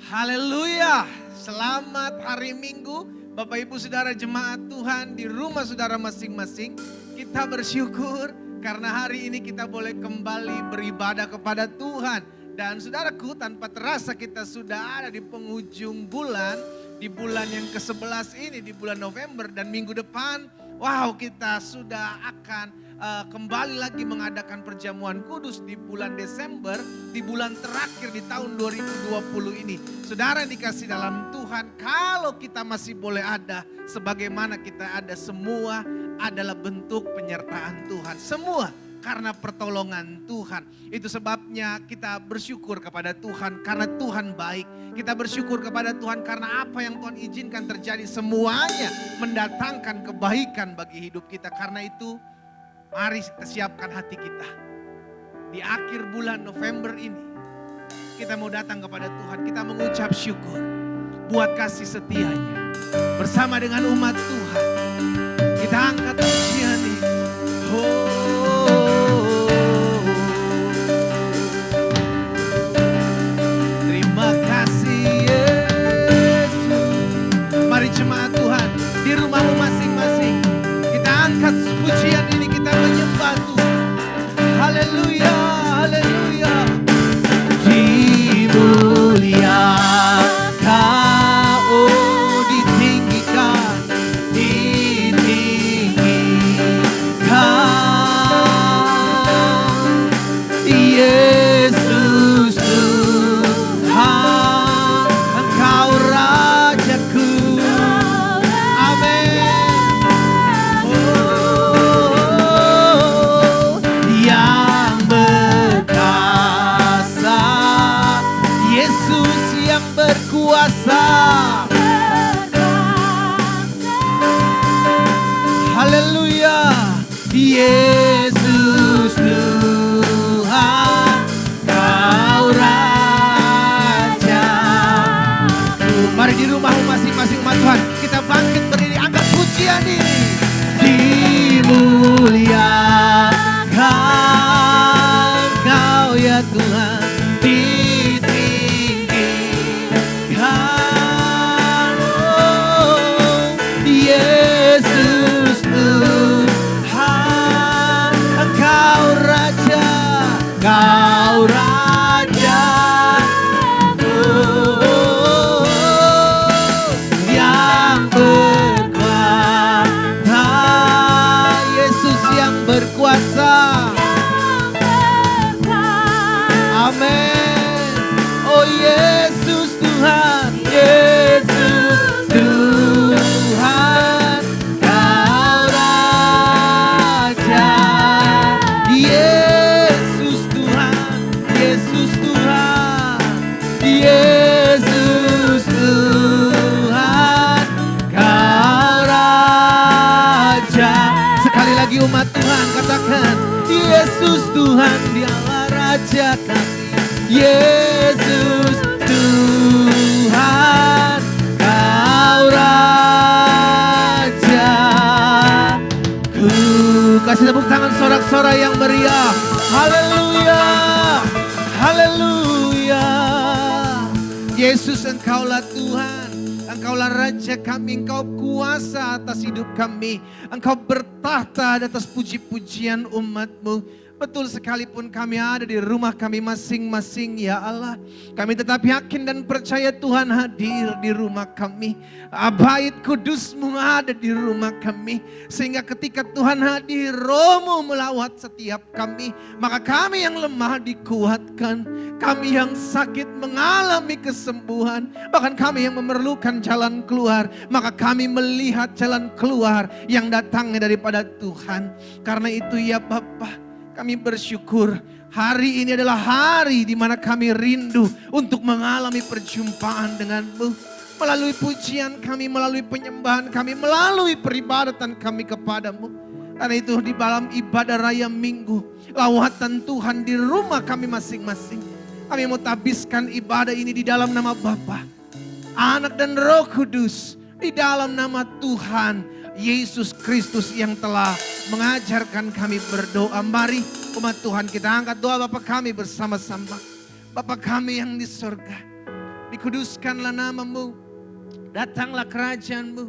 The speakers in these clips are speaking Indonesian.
Haleluya, selamat hari Minggu Bapak Ibu Saudara jemaat Tuhan di rumah saudara masing-masing. Kita bersyukur karena hari ini kita boleh kembali beribadah kepada Tuhan. Dan saudaraku, tanpa terasa kita sudah ada di penghujung bulan, di bulan yang ke-11 ini, di bulan November, dan minggu depan, wow, kita sudah akan kembali lagi mengadakan perjamuan kudus di bulan Desember, di bulan terakhir di tahun 2020 ini. Saudara yang dikasih dalam Tuhan, kalau kita masih boleh ada, sebagaimana kita ada, semua adalah bentuk penyertaan Tuhan. Semua karena pertolongan Tuhan. Itu sebabnya kita bersyukur kepada Tuhan karena Tuhan baik. Kita bersyukur kepada Tuhan karena apa yang Tuhan izinkan terjadi semuanya mendatangkan kebaikan bagi hidup kita. Karena itu mari kita siapkan hati kita. Di akhir bulan November ini kita mau datang kepada Tuhan. Kita mengucap syukur buat kasih setianya. Bersama dengan umat Tuhan kita angkat pujian ini. Terima kasih Yesus. Mari jemaat Tuhan di rumahmu masing-masing kita angkat pujian ini, kita menyembah Tuhan. Haleluya, haleluya. Dimuliakan, oh ditinggikan, Yesus Tuhan, Engkau Rajaku. Amin. Oh, yang berkuasa, Yesus yang berkuasa. Haleluya, Yesus Tuhan, Kau Raja. Mari di rumahmu masing-masing umat Tuhan, kita bangkit berdiri, angkat pujian ini. Dimuliakan Kau ya Tuhan, ditinggikan, oh, Yesus Tuhan, Engkau Raja, Kau Raja, oh, yang berkuasa, Yesus yang berkuasa. Amin. Oh Yesus Tuhan, Yesus Tuhan, Kau Raja. Yesus Tuhan, Yesus Tuhan, Yesus Tuhan, Kau Raja. Sekali lagi umat Tuhan katakan, Yesus Tuhan, Dialah Raja kami. Yesus Tuhan, Kau Raja. Ku kasih tepuk tangan sorak-sorai yang meriah. Haleluya, haleluya. Yesus, Engkaulah Tuhan, Engkaulah Raja kami, Engkau kuasa atas hidup kami. Engkau bertahta di atas puji-pujian umat-Mu. Betul sekalipun kami ada di rumah kami masing-masing ya Allah, kami tetap yakin dan percaya Tuhan hadir di rumah kami. Bait Kudus-Mu ada di rumah kami. Sehingga ketika Tuhan hadir, Roh-Mu melawat setiap kami. Maka kami yang lemah dikuatkan, kami yang sakit mengalami kesembuhan, bahkan kami yang memerlukan jalan keluar, maka kami melihat jalan keluar yang datangnya daripada Tuhan. Karena itu ya Bapa, kami bersyukur hari ini adalah hari di mana kami rindu untuk mengalami perjumpaan dengan-Mu. Melalui pujian kami, melalui penyembahan kami, melalui peribadatan kami kepadamu. Karena itu di dalam ibadah raya minggu, lawatan Tuhan di rumah kami masing-masing, kami mau tabiskan ibadah ini di dalam nama Bapa, Anak dan Roh Kudus, di dalam nama Tuhan Yesus Kristus yang telah mengajarkan kami berdoa. Mari umat Tuhan kita angkat doa Bapa kami bersama-sama. Bapa kami yang di surga, Dikuduskanlah namamu. Datanglah kerajaan-Mu.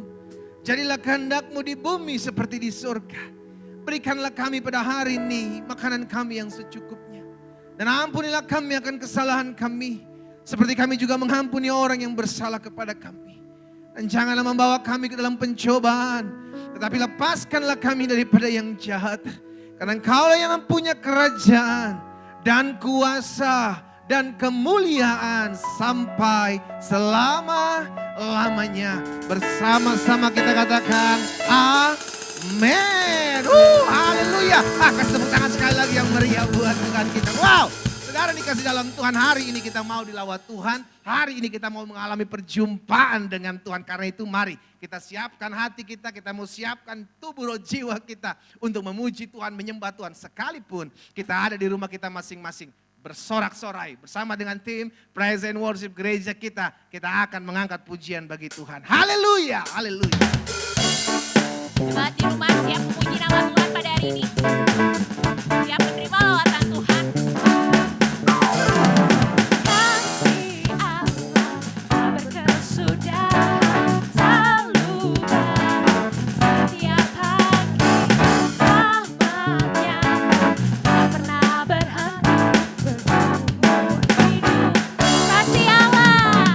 Jadilah kehendak-Mu di bumi seperti di surga. Berikanlah kami pada hari ini makanan kami yang secukupnya. Dan ampunilah kami akan kesalahan kami. Seperti kami juga mengampuni orang yang bersalah kepada kami. Dan janganlah membawa kami ke dalam pencobaan. Tetapi lepaskanlah kami daripada yang jahat. Karena Engkaulah yang mempunyai kerajaan dan kuasa dan kemuliaan sampai selama-lamanya. Bersama-sama kita katakan amin. Haleluya. Kasih tepuk tangan sekali lagi yang meriah buat Tuhan kita. Wow. Saudara dikasih dalam Tuhan, hari ini kita mau dilawat Tuhan. Hari ini kita mau mengalami perjumpaan dengan Tuhan. Karena itu mari kita siapkan hati kita mau siapkan tubuh roh jiwa kita untuk memuji Tuhan, menyembah Tuhan. Sekalipun kita ada di rumah kita masing-masing. Bersorak-sorai bersama dengan tim Praise and Worship gereja kita akan mengangkat pujian bagi Tuhan. Haleluya, haleluya. Jemaat di rumah siap memuji nama Tuhan pada hari ini. Siap menerima lawatan Tuhan. Kasih Allah berkesudahan selalu baru setiap pagi. Rahmat-Nya tak pernah berhenti berumur hidup. Kasih Allah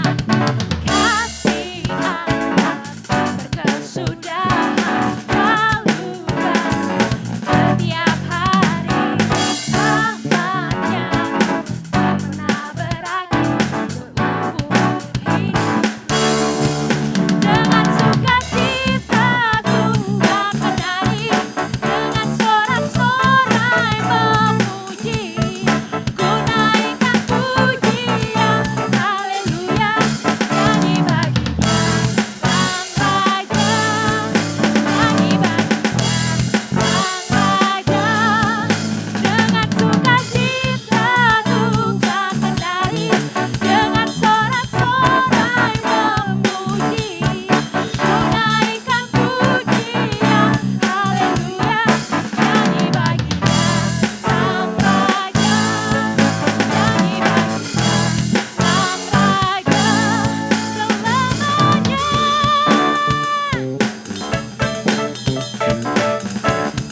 berkesudahan selalu baru setiap hari. Rahmat-Nya tak pernah berakhir seumur hidup. Dengan sukacita ku akan nyanyi, dengan sorak-sorai memuji, ku naikkan pujian, haleluya, nyanyi baginya Sang Raja, nyanyi baginya Sang Raja. Dengan sukacita ku akan nyanyi, dengan sorak-sorai memuji, ku naikkan pujian, haleluya, nyanyi baginya Sang Raja, nyanyi baginya Sang Raja selamanya.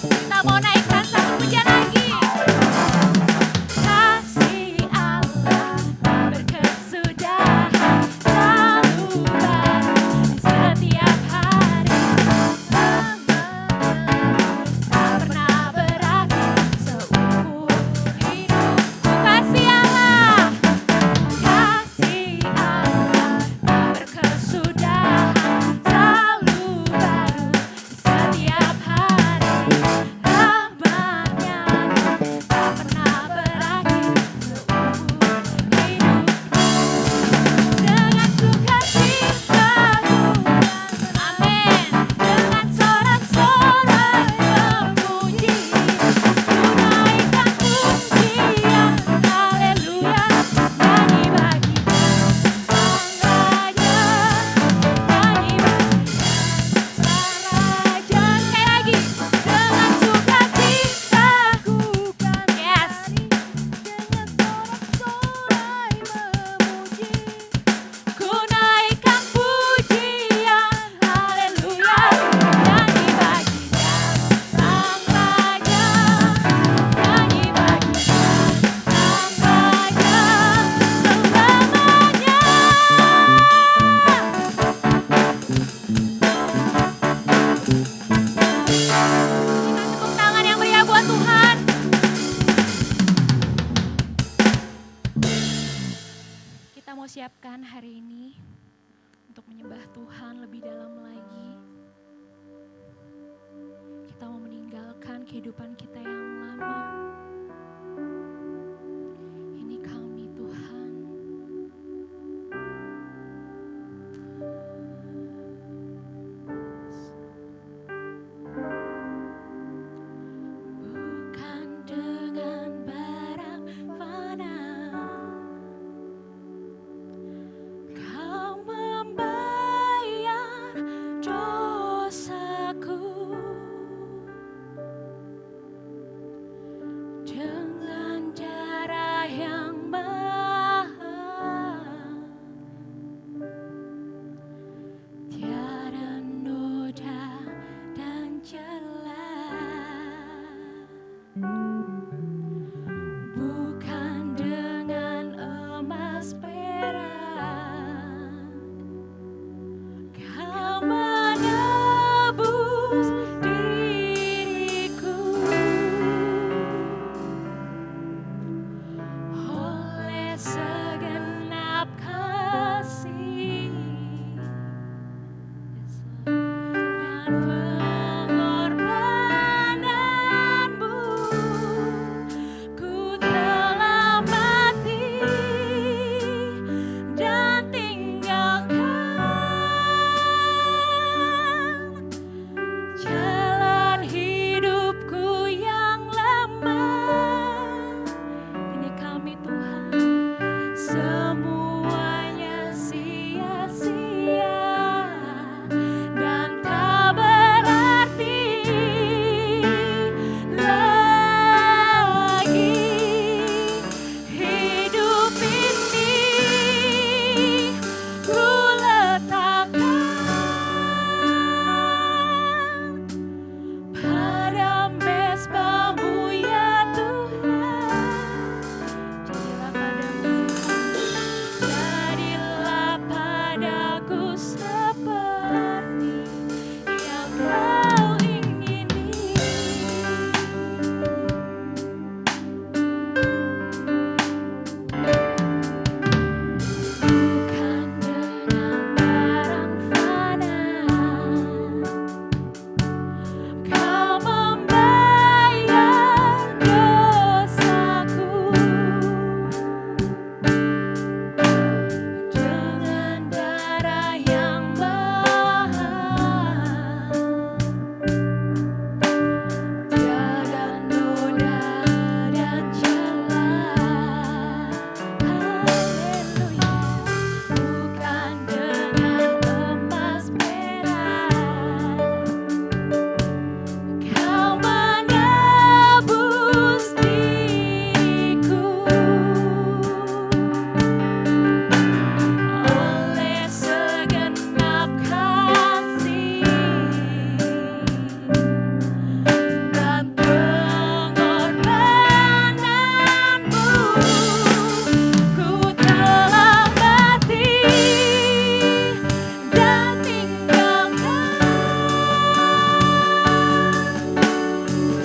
Kita mau naikkan satu pujian lagi. Kasih Allah berkesudahan selalu baru setiap hari. Tak pernah berakhir seumur hidup. Kasih Allah berkesudahan selalu baru setiap hari. Rahmat-Nya tak pernah berakhir seumur hidup. Dengan sukacita ku amin, dengan sorak-sorai memuji, ku naikkan pujian, haleluya, nyanyi baginya Sang Raja, nyanyi baginya Sang Raja. Sekali lagi, dengan sukacita ku kan nyanyi, dengan sorak-sorai memuji, ku naikkan pujian, haleluya, nyanyi baginya Sang Raja, nyanyi baginya Sang Raja selamanya. Kita tepuk tangan yang meriah buat Tuhan. Kita mau siapkan hari ini untuk menyembah Tuhan lebih dalam lagi. Kita mau meninggalkan kehidupan kita yang lama. Ini kami Tuhan. Bukan dengan barang fana Kau membayar dosaku. semuanya sia-sia dan tak berarti lagi. Hidup ini ku letakkan pada mezbah-Mu ya Tuhan. Jadilah padaku seperti yang Kau ingini. Bukan dengan barang fana Kau membayar dosaku, dengan darah yang mahal, tiada noda dan celah. Haleluya. Bukan dengan emas perak Kau menebus diriku, oleh segenap kasih dan pengorbananmu, ku telah mati dan tinggalkan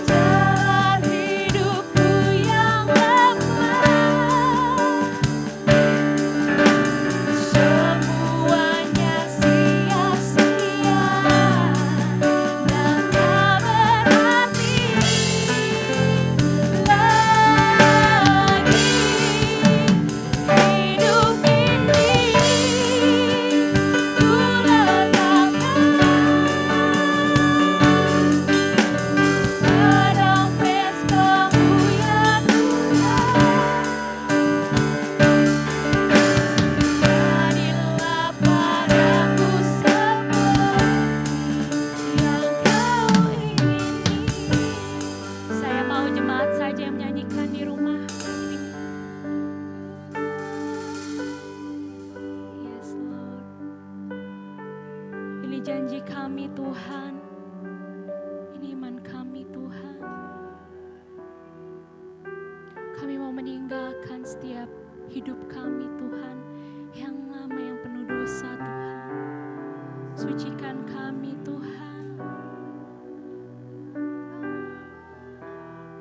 jalan hidupku yang lemah. Semuanya sia-sia dan tak berarti lagi. Hidup ini ku letakkan pada mezbah-Mu ya Tuhan. Jadilah padaku seperti yang Kau ingini. Saya mau jemaat saja yang menyanyikan di rumah. Yes Lord. Ini janji kami Tuhan. Ini iman kami Tuhan. Kami mau meninggalkan setiap hidup kami Tuhan yang lama, yang penuh dosa Tuhan. Sucikan kami Tuhan.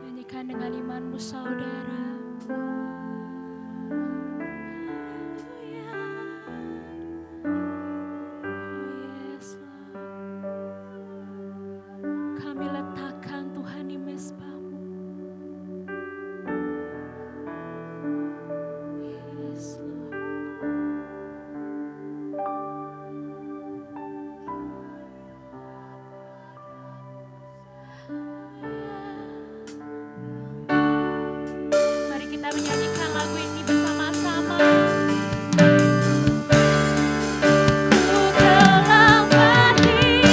Nyanyikan dengan imanmu saudara. Haleluya. Yes Lord. Kami letakkan Tuhan di mezbah-Mu. Yes Lord. Mari kita menyanyikan lagu ini bersama-sama. Ku telah mati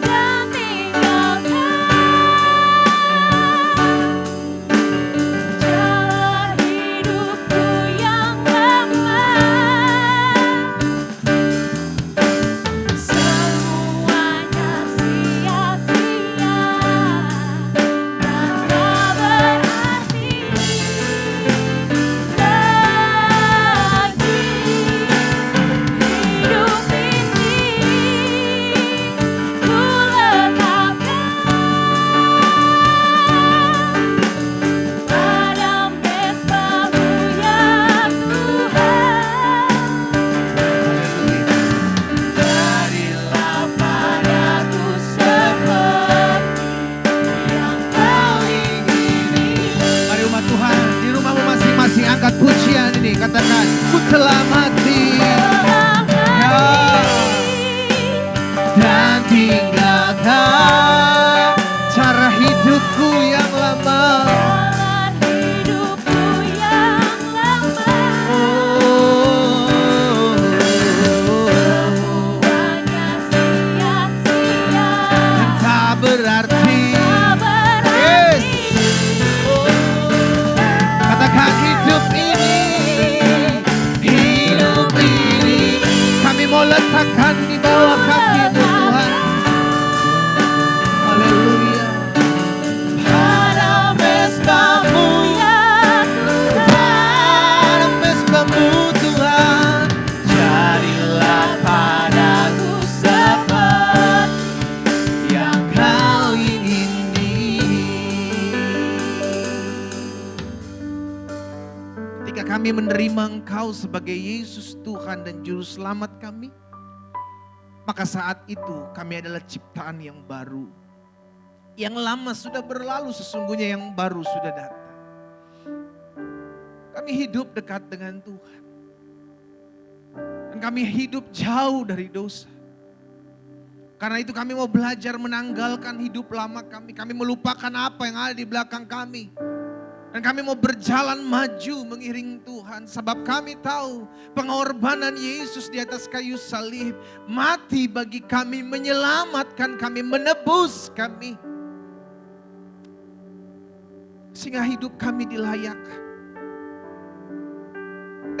dan tinggalkan jalan hidupku yang lemah. Semuanya sia-sia dan tak berarti lagi. Hidup ini ku letakkan pada mezbah-Mu ya Tuhan. Jadilah padaku seperti yang Kau ingini. Mari umat Tuhan, di rumahmu masing-masing angkat pujian ini. Katakan, ku telah mati dan tinggalkan cara hidupku yang lama. Jalan hidupku yang lama. Ketika kami menerima Engkau sebagai Yesus Tuhan dan Juru Selamat kami, maka saat itu kami adalah ciptaan yang baru. Yang lama sudah berlalu, sesungguhnya yang baru sudah datang. Kami hidup dekat dengan Tuhan. Dan kami hidup jauh dari dosa. Karena itu kami mau belajar menanggalkan hidup lama kami. Kami melupakan apa yang ada di belakang kami. Dan kami mau berjalan maju mengiring Tuhan. Sebab kami tahu pengorbanan Yesus di atas kayu salib. Mati bagi kami, menyelamatkan kami, menebus kami. Sehingga hidup kami dilayakkan.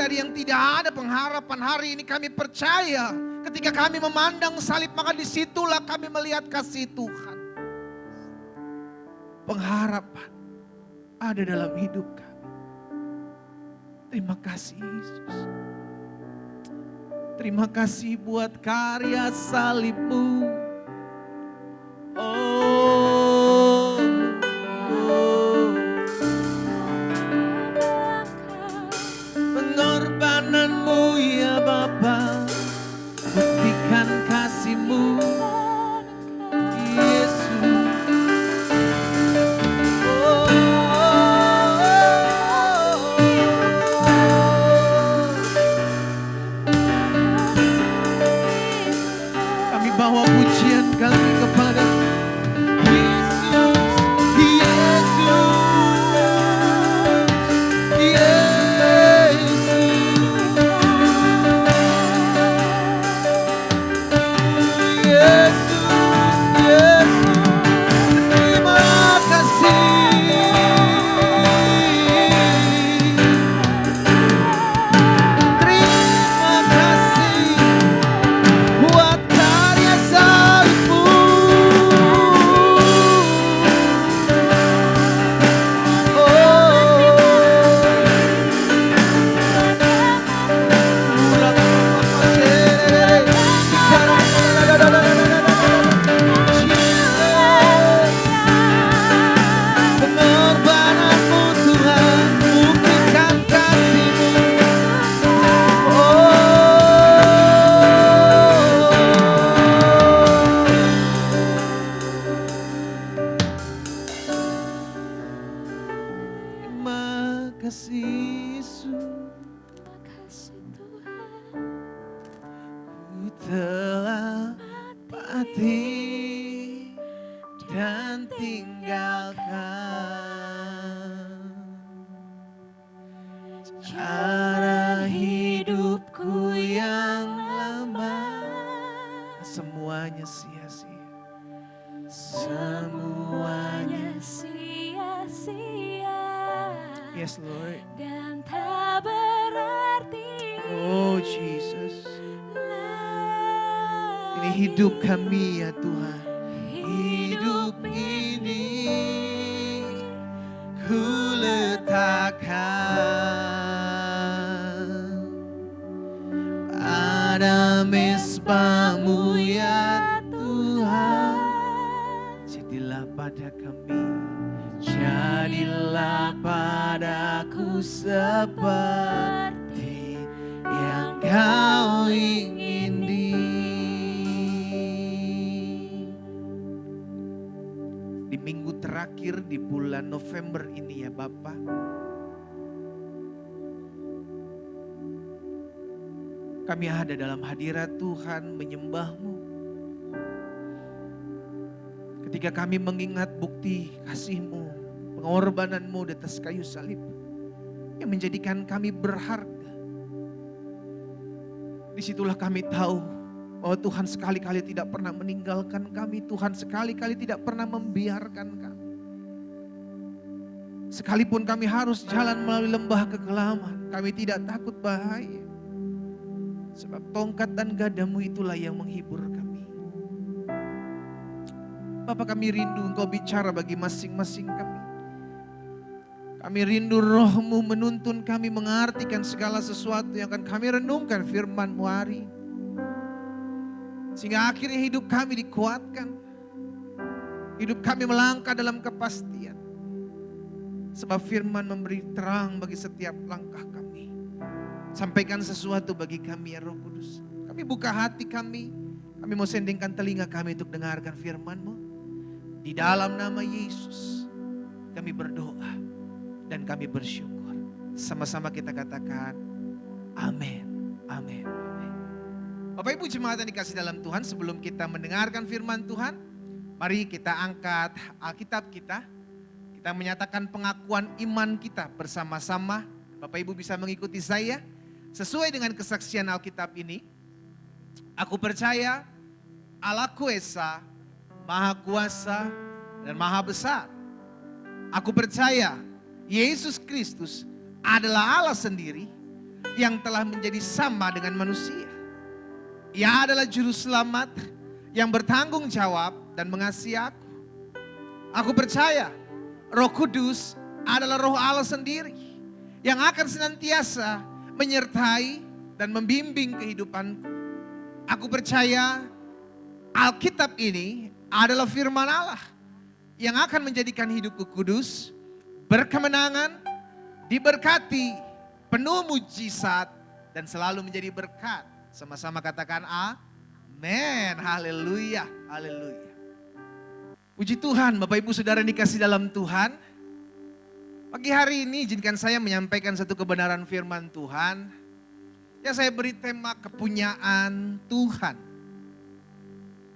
Dari yang tidak ada pengharapan, hari ini kami percaya. Ketika kami memandang salib, maka disitulah kami melihat kasih Tuhan. Pengharapan ada dalam hidup kami. Terima kasih Yesus. Terima kasih buat karya salib-Mu. Oh, pengorbanan-Mu ya Bapa, buktikan kasih-Mu Yesus. Kami bawa pujian kami kepada Yesus, Yesus, telah mati dan tinggalkan cara hidupku yang lama. Semuanya sia-sia, semuanya sia-sia. Yes Lord. Dan tak berarti. Oh Jesus. Ini hidup kami ya Tuhan. Hidup ini ku letakkan pada mezbah-Mu ya Tuhan. Jadilah pada kami, jadilah padaku seperti yang Kau ingini. Di minggu terakhir di bulan November ini ya Bapa, kami ada dalam hadirat Tuhan menyembah-Mu. Ketika kami mengingat bukti kasih-Mu, pengorbanan-Mu di atas kayu salib yang menjadikan kami berharga. Disitulah kami tahu bahwa Tuhan sekali-kali tidak pernah meninggalkan kami. Tuhan sekali-kali tidak pernah membiarkan kami. Sekalipun kami harus jalan melalui lembah kekelaman, kami tidak takut bahaya. Sebab tongkat dan gadamu itulah yang menghibur kami. Bapa, kami rindu Engkau bicara bagi masing-masing kami. Kami rindu Roh-Mu menuntun kami mengartikan segala sesuatu yang akan kami renungkan firman-Mu hari. Sehingga akhirnya hidup kami dikuatkan. Hidup kami melangkah dalam kepastian. Sebab firman memberi terang bagi setiap langkah kami. Sampaikan sesuatu bagi kami ya Roh Kudus. Kami buka hati kami. Kami mau sendingkan telinga kami untuk dengarkan firman-Mu. Di dalam nama Yesus kami berdoa dan kami bersyukur. Sama-sama kita katakan amin, amin, amin. Bapak Ibu jemaat yang dikasih dalam Tuhan, sebelum kita mendengarkan firman Tuhan, mari kita angkat Alkitab kita. Kita menyatakan pengakuan iman kita bersama-sama. Bapak Ibu bisa mengikuti saya. Sesuai dengan kesaksian Alkitab ini, aku percaya Allah Esa, Maha Kuasa dan Maha Besar. Aku percaya Yesus Kristus adalah Allah sendiri yang telah menjadi sama dengan manusia. Ia adalah juru selamat yang bertanggung jawab dan mengasihi aku. Aku percaya Roh Kudus adalah Roh Allah sendiri yang akan senantiasa menyertai dan membimbing kehidupanku. Aku percaya Alkitab ini adalah firman Allah yang akan menjadikan hidupku kudus, berkemenangan, diberkati, penuh mujizat, dan selalu menjadi berkat. Sama-sama katakan amin, haleluya, haleluya. Puji Tuhan, Bapak Ibu Saudara yang dikasih dalam Tuhan. Pagi hari ini izinkan saya menyampaikan satu kebenaran firman Tuhan yang saya beri tema kepunyaan Tuhan.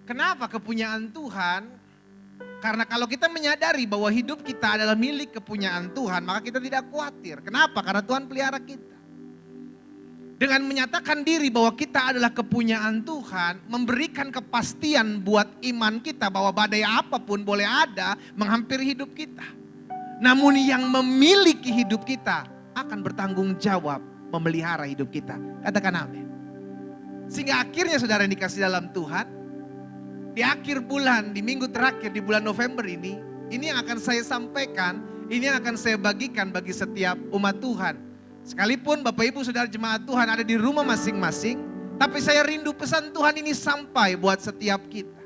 Kenapa kepunyaan Tuhan? Karena kalau kita menyadari bahwa hidup kita adalah milik kepunyaan Tuhan, maka kita tidak khawatir. Kenapa? Karena Tuhan pelihara kita. Dengan menyatakan diri bahwa kita adalah kepunyaan Tuhan, memberikan kepastian buat iman kita bahwa badai apapun boleh ada menghampiri hidup kita. Namun yang memiliki hidup kita akan bertanggung jawab memelihara hidup kita. Katakan amin. Sehingga akhirnya saudara yang dikasih dalam Tuhan, di akhir bulan, di minggu terakhir di bulan November ini yang akan saya sampaikan, ini yang akan saya bagikan bagi setiap umat Tuhan. Sekalipun Bapak Ibu Saudara jemaat Tuhan ada di rumah masing-masing, tapi saya rindu pesan Tuhan ini sampai buat setiap kita.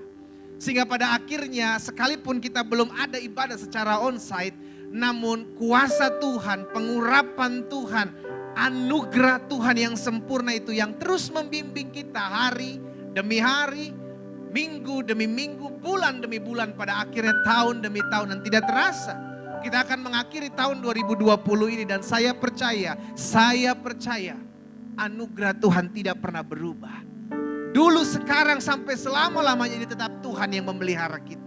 Sehingga pada akhirnya sekalipun kita belum ada ibadah secara onsite, namun kuasa Tuhan, pengurapan Tuhan, anugerah Tuhan yang sempurna itu yang terus membimbing kita hari demi hari, minggu demi minggu, bulan demi bulan, pada akhirnya tahun demi tahun, dan tidak terasa kita akan mengakhiri tahun 2020 ini. Dan saya percaya anugerah Tuhan tidak pernah berubah. Dulu, sekarang, sampai selama-lamanya ini tetap Tuhan yang memelihara kita.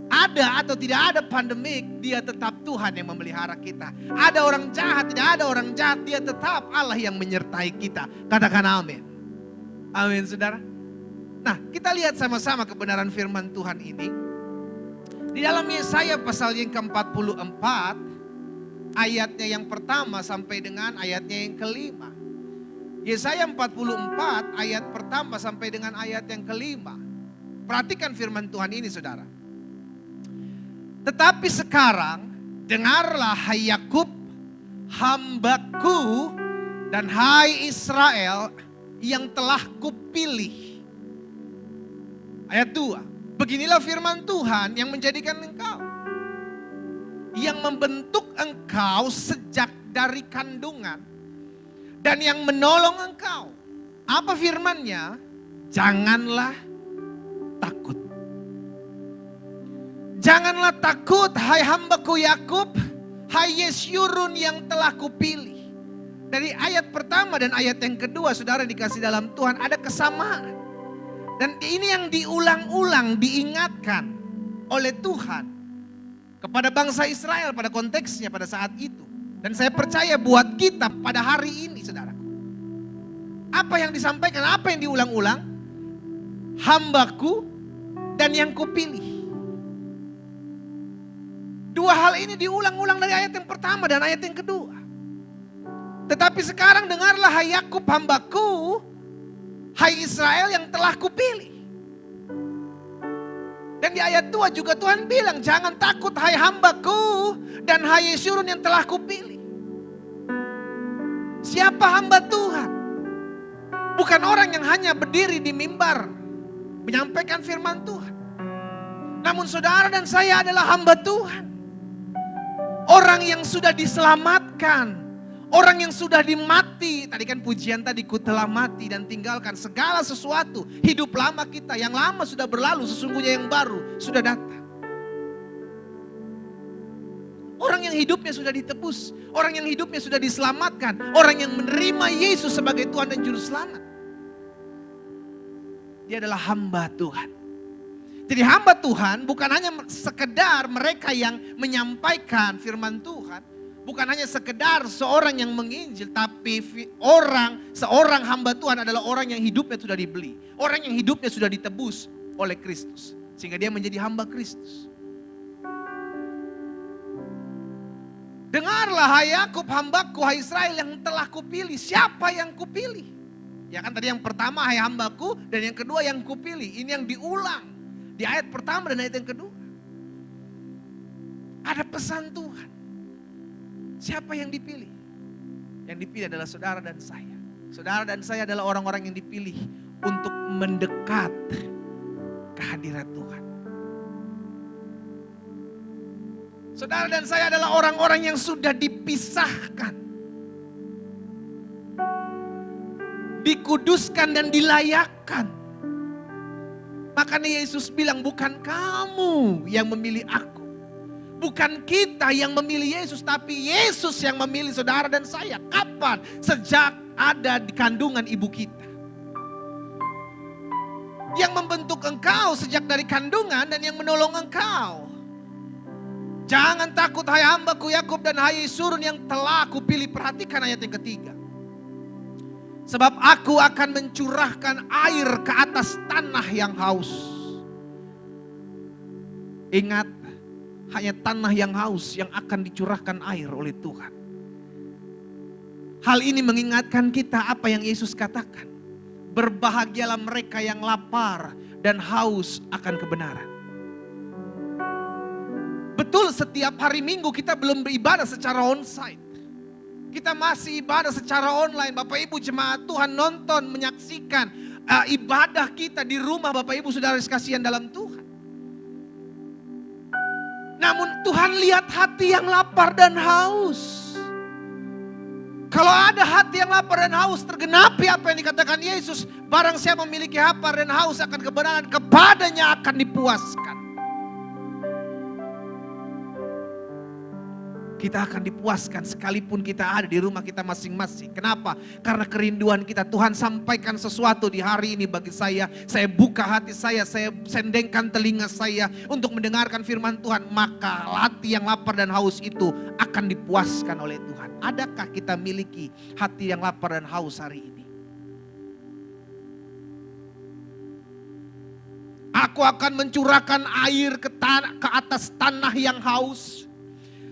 Ada atau tidak ada pandemik, Dia tetap Tuhan yang memelihara kita. Ada orang jahat, tidak ada orang jahat, Dia tetap Allah yang menyertai kita. Katakan amin. Amin saudara. Nah, kita lihat sama-sama kebenaran firman Tuhan ini. Di dalam Yesaya pasal yang ke-44, ayatnya yang pertama sampai dengan ayatnya yang kelima. Yesaya 44 ayat pertama sampai dengan ayat yang kelima. Perhatikan firman Tuhan ini saudara. Tetapi sekarang dengarlah hai Yakub, hambaku, dan hai Israel yang telah kupilih. Ayat 2. Beginilah firman Tuhan yang menjadikan engkau, yang membentuk engkau sejak dari kandungan, dan yang menolong engkau. Apa firman-Nya? Janganlah takut. Janganlah takut hai hambaku Yakub, hai Yesyurun yang telah kupilih. Dari ayat pertama dan ayat yang kedua saudara dikasih dalam Tuhan ada kesamaan. Dan ini yang diulang-ulang diingatkan oleh Tuhan kepada bangsa Israel pada konteksnya pada saat itu. Dan saya percaya buat kita pada hari ini saudara. Apa yang disampaikan, apa yang diulang-ulang? Hambaku dan yang kupilih. Dua hal ini diulang-ulang dari ayat yang pertama dan ayat yang kedua. Tetapi sekarang dengarlah hai Yakub hambaku, hai Israel yang telah kupilih. Dan di ayat 2 juga Tuhan bilang, jangan takut hai hambaku dan hai Yesyurun yang telah kupilih. Siapa hamba Tuhan? Bukan orang yang hanya berdiri di mimbar menyampaikan firman Tuhan. Namun saudara dan saya adalah hamba Tuhan. Orang yang sudah diselamatkan. Orang yang sudah dimati, tadi kan pujian tadi, ku telah mati dan tinggalkan segala sesuatu. Hidup lama kita, yang lama sudah berlalu, sesungguhnya yang baru sudah datang. Orang yang hidupnya sudah ditebus, orang yang hidupnya sudah diselamatkan, orang yang menerima Yesus sebagai Tuhan dan Juru Selamat. Dia adalah hamba Tuhan. Jadi hamba Tuhan bukan hanya sekedar mereka yang menyampaikan firman Tuhan, bukan hanya sekedar seorang yang menginjil, tapi seorang hamba Tuhan adalah orang yang hidupnya sudah dibeli. Orang yang hidupnya sudah ditebus oleh Kristus. Sehingga dia menjadi hamba Kristus. Dengarlah hai Yakub hambaku, hai Israel yang telah kupilih. Siapa yang kupilih? Ya kan tadi yang pertama hai hambaku, dan yang kedua yang kupilih. Ini yang diulang di ayat pertama dan ayat yang kedua. Ada pesan Tuhan. Siapa yang dipilih? Yang dipilih adalah saudara dan saya. Saudara dan saya adalah orang-orang yang dipilih untuk mendekat ke hadirat Tuhan. Saudara dan saya adalah orang-orang yang sudah dipisahkan, dikuduskan dan dilayakkan. Makanya Yesus bilang, bukan kamu yang memilih aku. Bukan kita yang memilih Yesus, tapi Yesus yang memilih saudara dan saya. Kapan? Sejak ada di kandungan ibu kita. Yang membentuk engkau sejak dari kandungan dan yang menolong engkau. Jangan takut hai hambaku Yakub dan hai Yesurun yang telah aku pilih. Perhatikan ayat yang ketiga. Sebab aku akan mencurahkan air ke atas tanah yang haus. Ingat, hanya tanah yang haus yang akan dicurahkan air oleh Tuhan. Hal ini mengingatkan kita apa yang Yesus katakan. Berbahagialah mereka yang lapar dan haus akan kebenaran. Betul, setiap hari Minggu kita belum beribadah secara onsite. Kita masih ibadah secara online. Bapak Ibu jemaat Tuhan nonton, menyaksikan ibadah kita di rumah Bapak Ibu saudara sekasihan dalam Tuhan. Namun Tuhan lihat hati yang lapar dan haus. Kalau ada hati yang lapar dan haus, tergenapi apa yang dikatakan Yesus. Barang siapa memiliki lapar dan haus akan kebenaran, kepadanya akan dipuaskan. Kita akan dipuaskan sekalipun kita ada di rumah kita masing-masing. Kenapa? Karena kerinduan kita. Tuhan sampaikan sesuatu di hari ini bagi saya. Saya buka hati saya sendengkan telinga saya untuk mendengarkan firman Tuhan. Maka hati yang lapar dan haus itu akan dipuaskan oleh Tuhan. Adakah kita miliki hati yang lapar dan haus hari ini? Aku akan mencurahkan air ke atas tanah yang haus.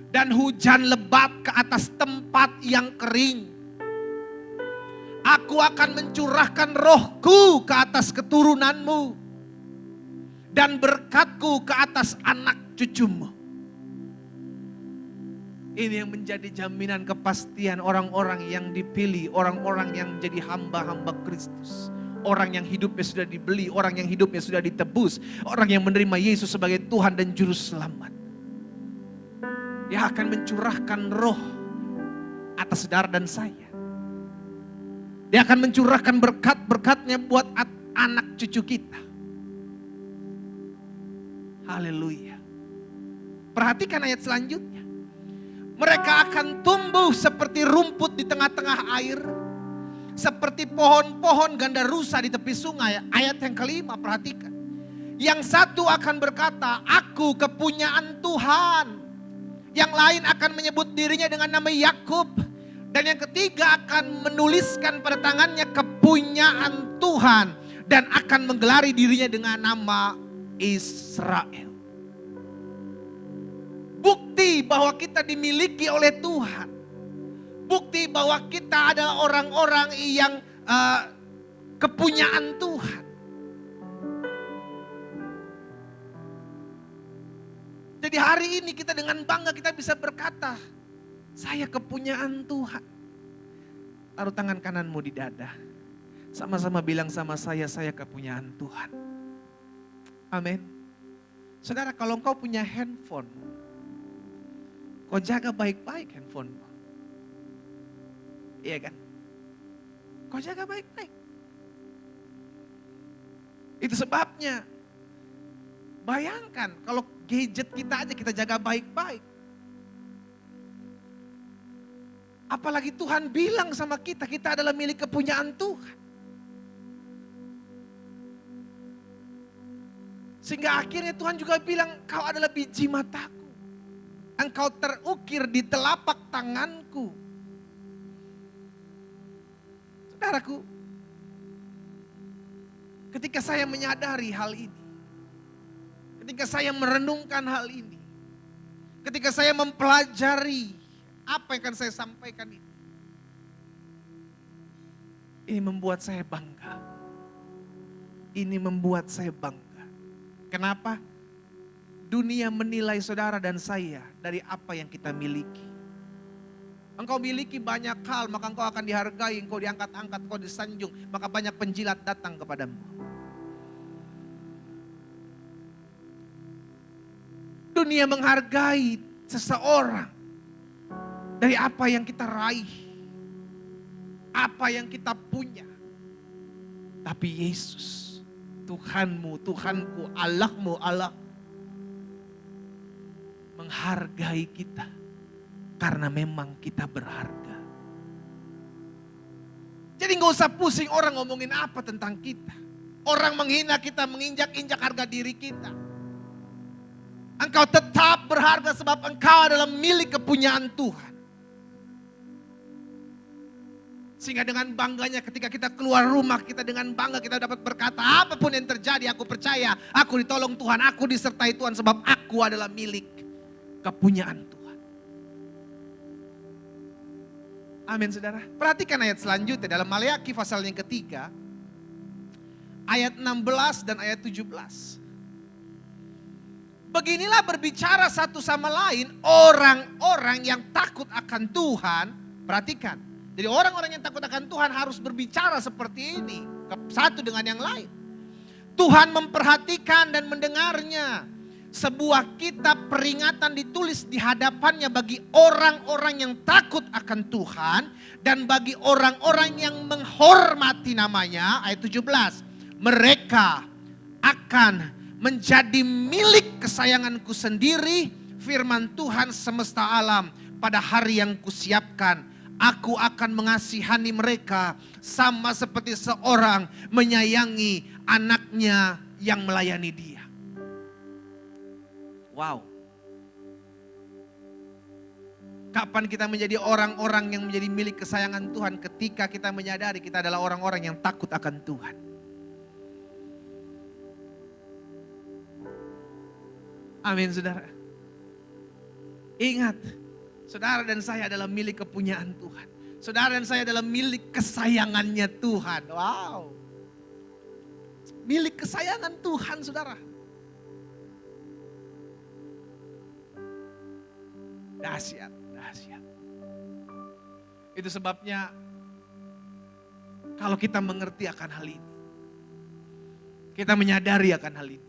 Dan hujan lebat ke atas tempat yang kering. Aku akan mencurahkan rohku ke atas keturunanmu. Dan berkatku ke atas anak cucumu. Ini yang menjadi jaminan kepastian orang-orang yang dipilih. Orang-orang yang menjadi hamba-hamba Kristus. Orang yang hidupnya sudah dibeli. Orang yang hidupnya sudah ditebus. Orang yang menerima Yesus sebagai Tuhan dan Juru Selamat. Dia akan mencurahkan roh atas saudara dan saya. Dia akan mencurahkan berkat-berkatnya buat anak cucu kita. Haleluya. Perhatikan ayat selanjutnya. Mereka akan tumbuh seperti rumput di tengah-tengah air. Seperti pohon-pohon gandarusa di tepi sungai. Ayat yang kelima, perhatikan. Yang satu akan berkata, aku kepunyaan Tuhan. Yang lain akan menyebut dirinya dengan nama Yakub. Dan yang ketiga akan menuliskan pada tangannya kepunyaan Tuhan. Dan akan menggelari dirinya dengan nama Israel. Bukti bahwa kita dimiliki oleh Tuhan. Bukti bahwa kita adalah orang-orang yang kepunyaan Tuhan. Jadi hari ini kita dengan bangga kita bisa berkata, saya kepunyaan Tuhan. Taruh tangan kananmu di dada. Sama-sama bilang sama saya kepunyaan Tuhan. Amin. Saudara, kalau engkau punya handphone, kau jaga baik-baik handphone. Iya kan? Kau jaga baik-baik. Itu sebabnya, bayangkan kalau gadget kita aja kita jaga baik-baik. Apalagi Tuhan bilang sama kita, kita adalah milik kepunyaan Tuhan. Sehingga akhirnya Tuhan juga bilang, kau adalah biji mataku. Engkau terukir di telapak tanganku. Saudaraku, ketika saya menyadari hal ini, ketika saya merenungkan hal ini, ketika saya mempelajari apa yang akan saya sampaikan ini membuat saya bangga. Ini membuat saya bangga. Kenapa? Dunia menilai saudara dan saya dari apa yang kita miliki. Engkau miliki banyak hal, maka engkau akan dihargai, engkau diangkat-angkat, engkau disanjung, maka banyak penjilat datang kepadamu. Dunia menghargai seseorang dari apa yang kita raih, apa yang kita punya. Tapi Yesus, Tuhanmu, Tuhanku, Allahmu, Allah menghargai kita karena memang kita berharga. Jadi gak usah pusing orang ngomongin apa tentang kita. Orang menghina kita, menginjak-injak harga diri kita. Engkau tetap berharga sebab engkau adalah milik kepunyaan Tuhan. Sehingga dengan bangganya ketika kita keluar rumah, kita dengan bangga kita dapat berkata, apapun yang terjadi aku percaya, aku ditolong Tuhan, aku disertai Tuhan sebab aku adalah milik kepunyaan Tuhan. Amin saudara. Perhatikan ayat selanjutnya dalam Maleakhi pasal yang ketiga, ayat 16 dan ayat 17. Beginilah berbicara satu sama lain orang-orang yang takut akan Tuhan. Perhatikan. Jadi orang-orang yang takut akan Tuhan harus berbicara seperti ini. Satu dengan yang lain. Tuhan memperhatikan dan mendengarnya. Sebuah kitab peringatan ditulis di hadapannya bagi orang-orang yang takut akan Tuhan. Dan bagi orang-orang yang menghormati namanya. Ayat 17. Mereka akan menjadi milik kesayanganku sendiri. Firman Tuhan semesta alam. Pada hari yang kusiapkan. Aku akan mengasihani mereka sama seperti seorang menyayangi anaknya yang melayani dia. Wow. Kapan kita menjadi orang-orang yang menjadi milik kesayangan Tuhan? Ketika kita menyadari kita adalah orang-orang yang takut akan Tuhan. Amin saudara. Ingat. Saudara dan saya adalah milik kepunyaan Tuhan. Saudara dan saya adalah milik kesayangannya Tuhan. Wow. Milik kesayangan Tuhan saudara. Dahsyat, dahsyat. Itu sebabnya kalau kita mengerti akan hal ini. Kita menyadari akan hal ini.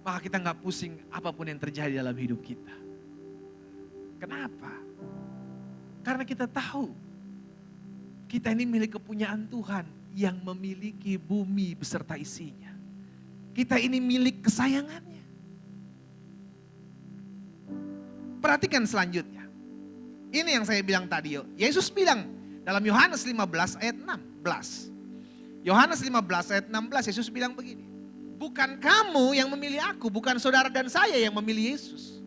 Maka kita gak pusing apapun yang terjadi dalam hidup kita. Kenapa? Karena kita tahu kita ini milik kepunyaan Tuhan yang memiliki bumi beserta isinya. Kita ini milik kesayangannya. Perhatikan selanjutnya. Ini yang saya bilang tadi. Yesus bilang dalam Yohanes 15 ayat 16. Yohanes 15 ayat 16 Yesus bilang begini. Bukan kamu yang memilih aku, bukan saudara dan saya yang memilih Yesus.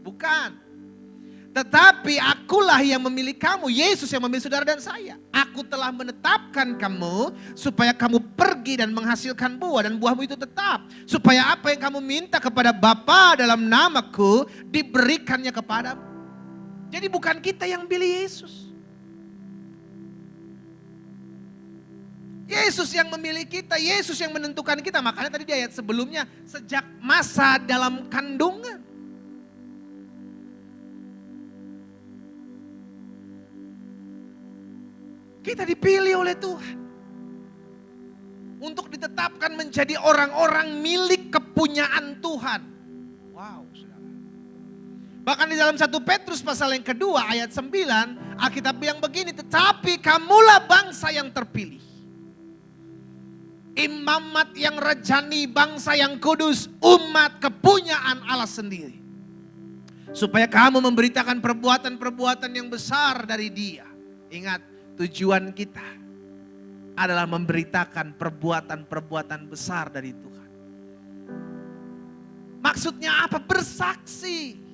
Bukan. Tetapi akulah yang memilih kamu, Yesus yang memilih saudara dan saya. Aku telah menetapkan kamu supaya kamu pergi dan menghasilkan buah dan buahmu itu tetap. Supaya apa yang kamu minta kepada Bapa dalam namaku diberikannya kepadamu. Jadi bukan kita yang pilih Yesus. Yesus yang memilih kita, Yesus yang menentukan kita. Makanya tadi di ayat sebelumnya, sejak masa dalam kandungan. Kita dipilih oleh Tuhan. Untuk ditetapkan menjadi orang-orang milik kepunyaan Tuhan. Wow, saudara. Bahkan di dalam 1 Petrus pasal yang kedua ayat 9, Alkitab bilang begini, tetapi kamulah bangsa yang terpilih. Imamat yang rajani, bangsa yang kudus, umat kepunyaan Allah sendiri. Supaya kamu memberitakan perbuatan-perbuatan yang besar dari Dia. Ingat, tujuan kita adalah memberitakan perbuatan-perbuatan besar dari Tuhan. Maksudnya apa? Bersaksi.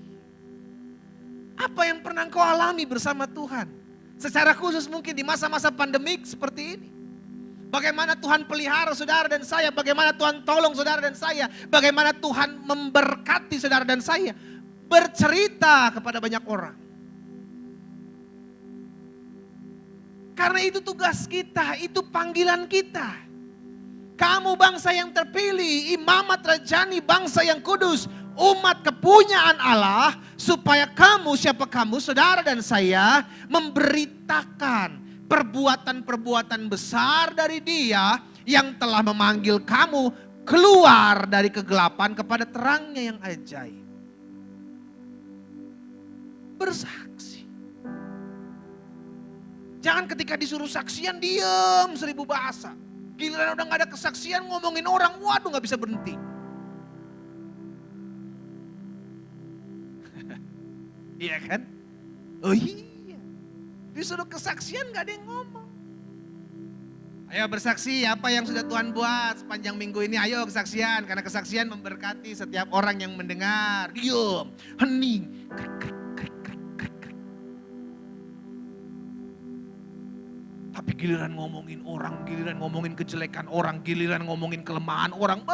Apa yang pernah kau alami bersama Tuhan? Secara khusus mungkin di masa-masa pandemik seperti ini. Bagaimana Tuhan pelihara saudara dan saya, bagaimana Tuhan tolong saudara dan saya, bagaimana Tuhan memberkati saudara dan saya. Bercerita kepada banyak orang. Karena itu tugas kita, itu panggilan kita. Kamu bangsa yang terpilih, imamat rajani, bangsa yang kudus, umat kepunyaan Allah, supaya kamu, siapa kamu, saudara dan saya, memberitakan perbuatan-perbuatan besar dari Dia yang telah memanggil kamu keluar dari kegelapan kepada terangnya yang ajaib. Bersaksi. Jangan ketika disuruh saksian diem 1000 bahasa. Giliran udah gak ada kesaksian ngomongin orang, waduh gak bisa berhenti. Iya kan? Oh iya. Disuruh kesaksian gak ada yang ngomong. Ayo bersaksi apa yang sudah Tuhan buat sepanjang minggu ini. Ayo kesaksian. Karena kesaksian memberkati setiap orang yang mendengar. Diam, hening. Tapi giliran ngomongin orang, giliran ngomongin kejelekan orang, giliran ngomongin kelemahan orang.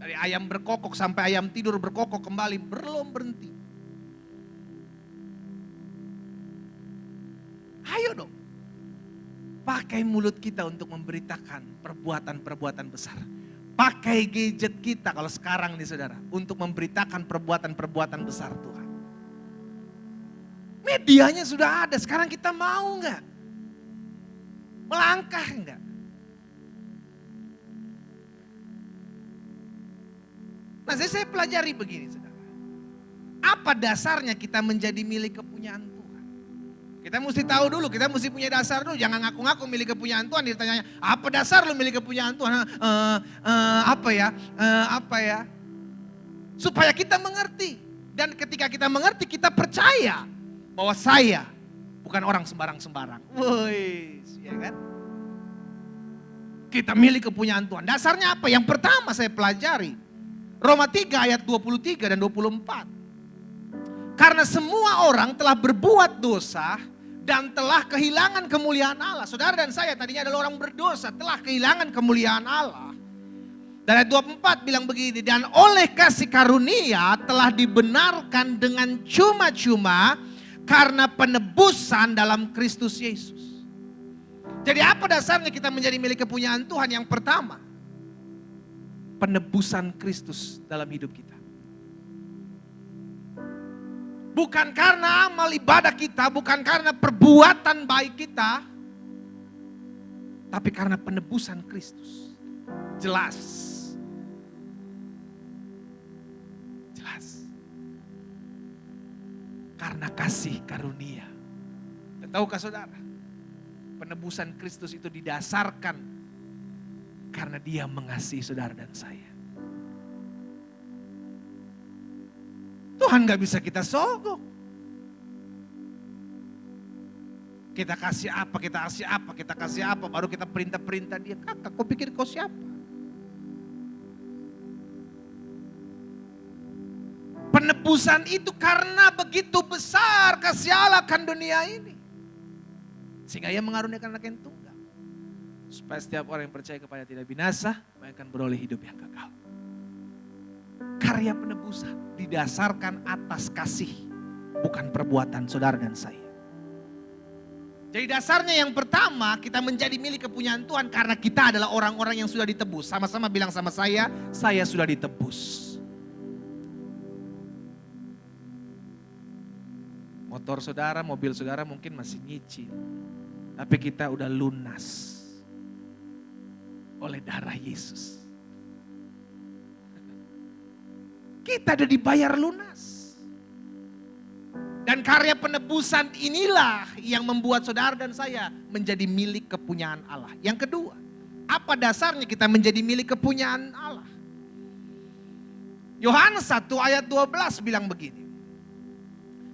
Dari ayam berkokok sampai ayam tidur berkokok kembali, belum berhenti. Ayo dong. Pakai mulut kita untuk memberitakan perbuatan-perbuatan besar. Pakai gadget kita kalau sekarang nih saudara. Untuk memberitakan perbuatan-perbuatan besar Tuhan. Medianya sudah ada, sekarang kita mau gak? Melangkah enggak? Nah saya pelajari begini saudara. Apa dasarnya kita menjadi milik kepunyaan Tuhan? Kita mesti tahu dulu, kita mesti punya dasar dulu. Jangan ngaku-ngaku milik kepunyaan Tuhan. Ditanya, apa dasar lu milik kepunyaan Tuhan? Apa ya? Supaya kita mengerti. Dan ketika kita mengerti, kita percaya bahwa saya bukan orang sembarang-sembarang. Woi, ya kan? Kita milik kepunyaan Tuhan. Dasarnya apa? Yang pertama saya pelajari. Roma 3 ayat 23 dan 24. Karena semua orang telah berbuat dosa dan telah kehilangan kemuliaan Allah. Saudara dan saya tadinya adalah orang berdosa, telah kehilangan kemuliaan Allah. Dan ayat 24 bilang begini, dan oleh kasih karunia telah dibenarkan dengan cuma-cuma karena penebusan dalam Kristus Yesus. Jadi apa dasarnya kita menjadi milik kepunyaan Tuhan? Yang pertama, penebusan Kristus dalam hidup kita. Bukan karena amal ibadah kita, bukan karena perbuatan baik kita, tapi karena penebusan Kristus. Jelas. Jelas. Karena kasih karunia. Tahukah saudara? Penebusan Kristus itu didasarkan karena Dia mengasihi saudara dan saya. Tuhan gak bisa kita sogok. Kita kasih apa, kita kasih apa, kita kasih apa, baru kita perintah-perintah Dia. Kakak, kau pikir kau siapa? Penebusan itu karena begitu besar kasih Allah akan dunia ini. Sehingga Ia mengaruniakan anak yang tunggal. Supaya setiap orang yang percaya kepada tidak binasa, mereka akan beroleh hidup yang kekal. Karya penebusan didasarkan atas kasih, bukan perbuatan saudara dan saya. Jadi dasarnya yang pertama, kita menjadi milik kepunyaan Tuhan karena kita adalah orang-orang yang sudah ditebus. Sama-sama bilang sama saya sudah ditebus. Motor saudara, mobil saudara mungkin masih nyicil. Tapi kita udah lunas oleh darah Yesus. Kita udah dibayar lunas. Dan karya penebusan inilah yang membuat saudara dan saya menjadi milik kepunyaan Allah. Yang kedua, apa dasarnya kita menjadi milik kepunyaan Allah? Yohanes 1 ayat 12 bilang begini.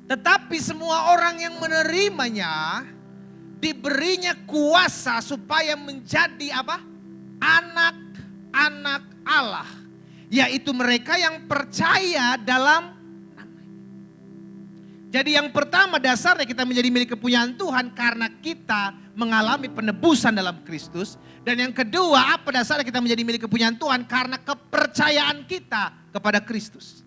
Tetapi semua orang yang menerimanya diberinya kuasa supaya menjadi apa? Anak-anak Allah. Yaitu mereka yang percaya dalam namanya. Jadi yang pertama dasarnya kita menjadi milik kepunyaan Tuhan karena kita mengalami penebusan dalam Kristus. Dan yang kedua, apa dasarnya kita menjadi milik kepunyaan Tuhan? Karena kepercayaan kita kepada Kristus.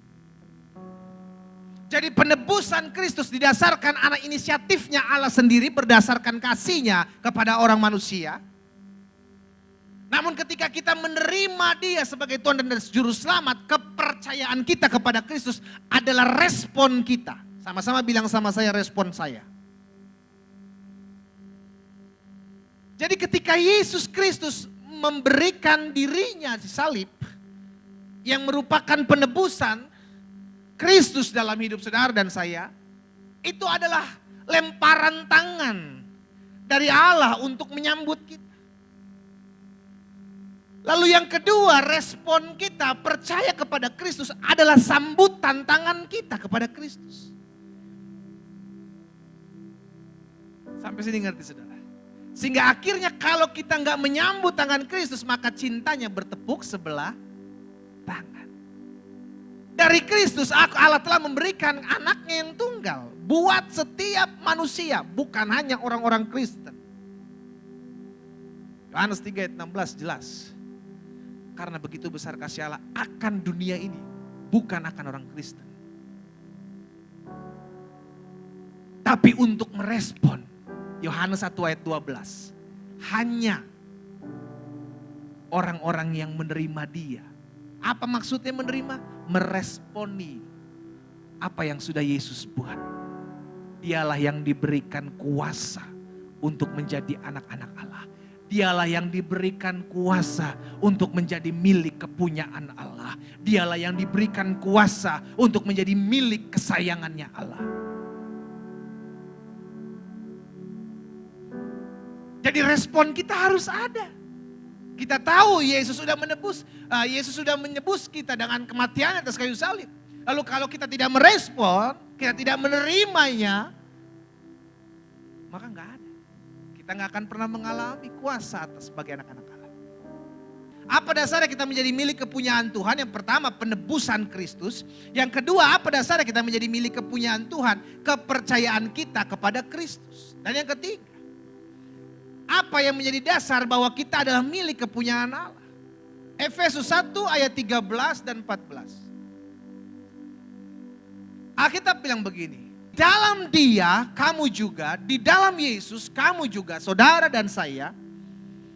Jadi penebusan Kristus didasarkan anak inisiatifnya Allah sendiri berdasarkan kasihnya kepada orang manusia. Namun ketika kita menerima dia sebagai Tuhan dan Juru Selamat, kepercayaan kita kepada Kristus adalah respon kita. Sama-sama bilang sama saya, respon saya. Jadi ketika Yesus Kristus memberikan dirinya di salib, yang merupakan penebusan Kristus dalam hidup saudara dan saya, itu adalah lemparan tangan dari Allah untuk menyambut kita. Lalu yang kedua, respon kita percaya kepada Kristus adalah sambutan tangan kita kepada Kristus. Sampai sini ngerti saudara? Sehingga akhirnya kalau kita nggak menyambut tangan Kristus, maka cintanya bertepuk sebelah tangan. Dari Kristus Allah telah memberikan anaknya yang tunggal. Buat setiap manusia, bukan hanya orang-orang Kristen. Yohanes 3 ayat 16 jelas. Karena begitu besar kasih Allah akan dunia ini, bukan akan orang Kristen. Tapi untuk merespon, Yohanes 1 ayat 12. Hanya orang-orang yang menerima dia. Apa maksudnya menerima? Meresponi apa yang sudah Yesus buat. Dialah yang diberikan kuasa untuk menjadi anak-anak Allah. Dialah yang diberikan kuasa untuk menjadi milik kepunyaan Allah. Dialah yang diberikan kuasa untuk menjadi milik kesayangannya Allah. Jadi respon kita harus ada. Kita tahu Yesus sudah menebus kita dengan kematian atas kayu salib. Lalu kalau kita tidak merespon, kita tidak menerimanya, maka nggak ada. Kita nggak akan pernah mengalami kuasa atas sebagai anak-anak Allah. Apa dasarnya kita menjadi milik kepunyaan Tuhan? Yang pertama, penebusan Kristus. Yang kedua, apa dasarnya kita menjadi milik kepunyaan Tuhan? Kepercayaan kita kepada Kristus. Dan yang ketiga, apa yang menjadi dasar bahwa kita adalah milik kepunyaan Allah? Efesus 1 ayat 13 dan 14. Alkitab bilang begini. Dalam dia kamu juga, di dalam Yesus kamu juga, saudara dan saya.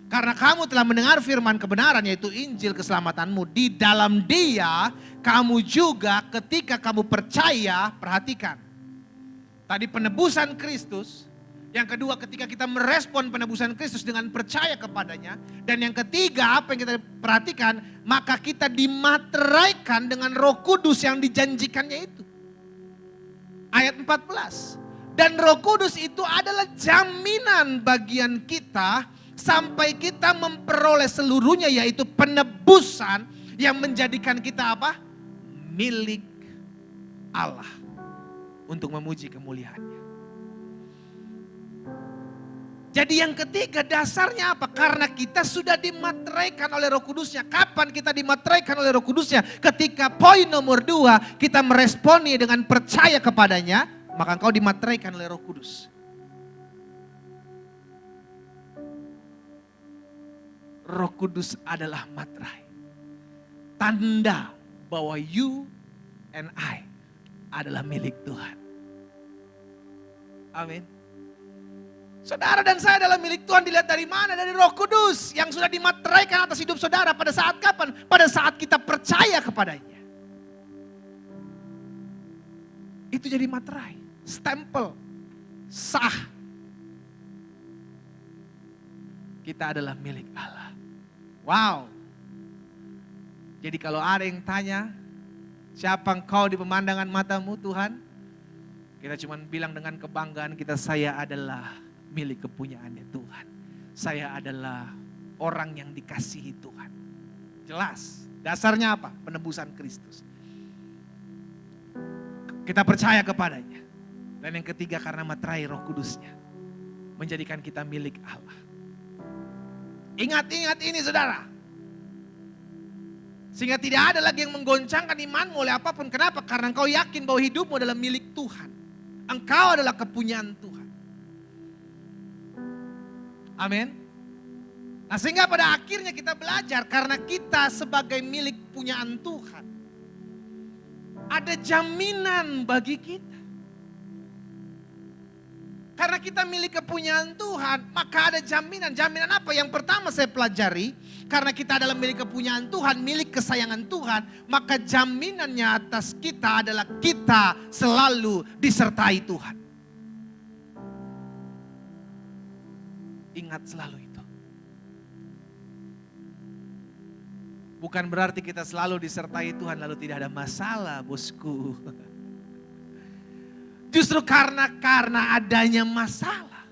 Karena kamu telah mendengar firman kebenaran yaitu Injil keselamatanmu. Di dalam dia kamu juga ketika kamu percaya, perhatikan. Tadi penebusan Kristus. Yang kedua ketika kita merespon penebusan Kristus dengan percaya kepadanya. Dan yang ketiga apa yang kita perhatikan, maka kita dimateraikan dengan Roh Kudus yang dijanjikannya itu. Ayat 14. Dan Roh Kudus itu adalah jaminan bagian kita sampai kita memperoleh seluruhnya, yaitu penebusan yang menjadikan kita apa? Milik Allah untuk memuji kemuliaannya. Jadi yang ketiga dasarnya apa? Karena kita sudah dimateraikan oleh Roh Kudusnya. Kapan kita dimateraikan oleh Roh Kudusnya? Ketika poin nomor 2 kita meresponi dengan percaya kepadanya, maka engkau dimateraikan oleh Roh Kudus. Roh Kudus adalah materai. Tanda bahwa you and I adalah milik Tuhan. Amin. Saudara dan saya adalah milik Tuhan, dilihat dari mana? Dari Roh Kudus yang sudah dimateraikan atas hidup saudara. Pada saat kapan? Pada saat kita percaya kepadanya. Itu jadi materai, stempel, sah. Kita adalah milik Allah. Wow. Jadi kalau ada yang tanya, siapa engkau di pemandangan matamu Tuhan? Kita cuma bilang dengan kebanggaan kita, saya adalah milik kepunyaannya Tuhan. Saya adalah orang yang dikasihi Tuhan. Jelas, dasarnya apa? Penebusan Kristus. Kita percaya kepadanya. Dan yang ketiga, karena materai Roh Kudusnya menjadikan kita milik Allah. Ingat-ingat ini saudara. Sehingga tidak ada lagi yang menggoncangkan imanmu oleh apapun. Kenapa? Karena engkau yakin bahwa hidupmu adalah milik Tuhan. Engkau adalah kepunyaan Tuhan. Amin. Nah, sehingga pada akhirnya kita belajar karena kita sebagai milik punyaan Tuhan. Ada jaminan bagi kita. Karena kita milik kepunyaan Tuhan, maka ada jaminan. Jaminan apa? Yang pertama saya pelajari, karena kita adalah milik kepunyaan Tuhan, milik kesayangan Tuhan, maka jaminannya atas kita adalah kita selalu disertai Tuhan. Ingat selalu itu. Bukan berarti kita selalu disertai Tuhan lalu tidak ada masalah, bosku. Justru karena adanya masalah,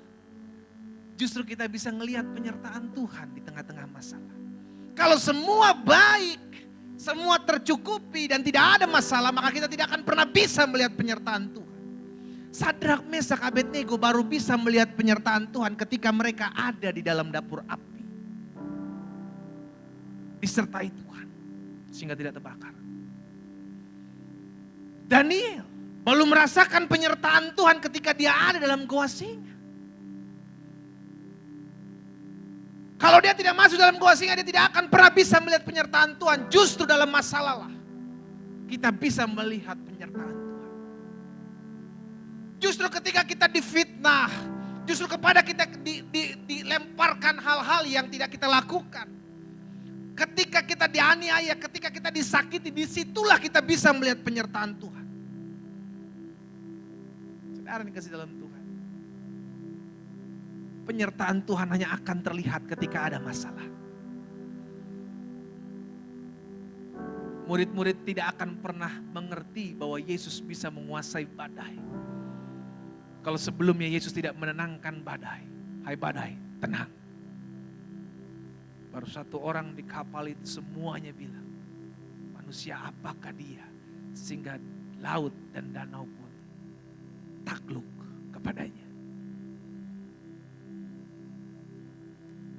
justru kita bisa ngelihat penyertaan Tuhan di tengah-tengah masalah. Kalau semua baik, semua tercukupi dan tidak ada masalah, maka kita tidak akan pernah bisa melihat penyertaan Tuhan. Sadrak, Mesak, Abednego baru bisa melihat penyertaan Tuhan ketika mereka ada di dalam dapur api. Disertai Tuhan, sehingga tidak terbakar. Daniel belum merasakan penyertaan Tuhan ketika dia ada dalam gua singa. Kalau dia tidak masuk dalam gua singa, dia tidak akan pernah bisa melihat penyertaan Tuhan. Justru dalam masalah lah kita bisa melihat penyertaan Tuhan. Justru ketika kita difitnah, justru kepada kita dilemparkan hal-hal yang tidak kita lakukan. Ketika kita dianiaya, ketika kita disakiti, disitulah kita bisa melihat penyertaan Tuhan. Saudara dikasih dalam Tuhan. Penyertaan Tuhan hanya akan terlihat ketika ada masalah. Murid-murid tidak akan pernah mengerti bahwa Yesus bisa menguasai badai. Kalau sebelumnya Yesus tidak menenangkan badai. Hai badai, tenang. Baru satu orang di kapal itu semuanya bilang, manusia apakah dia? Sehingga laut dan danau pun takluk kepadanya.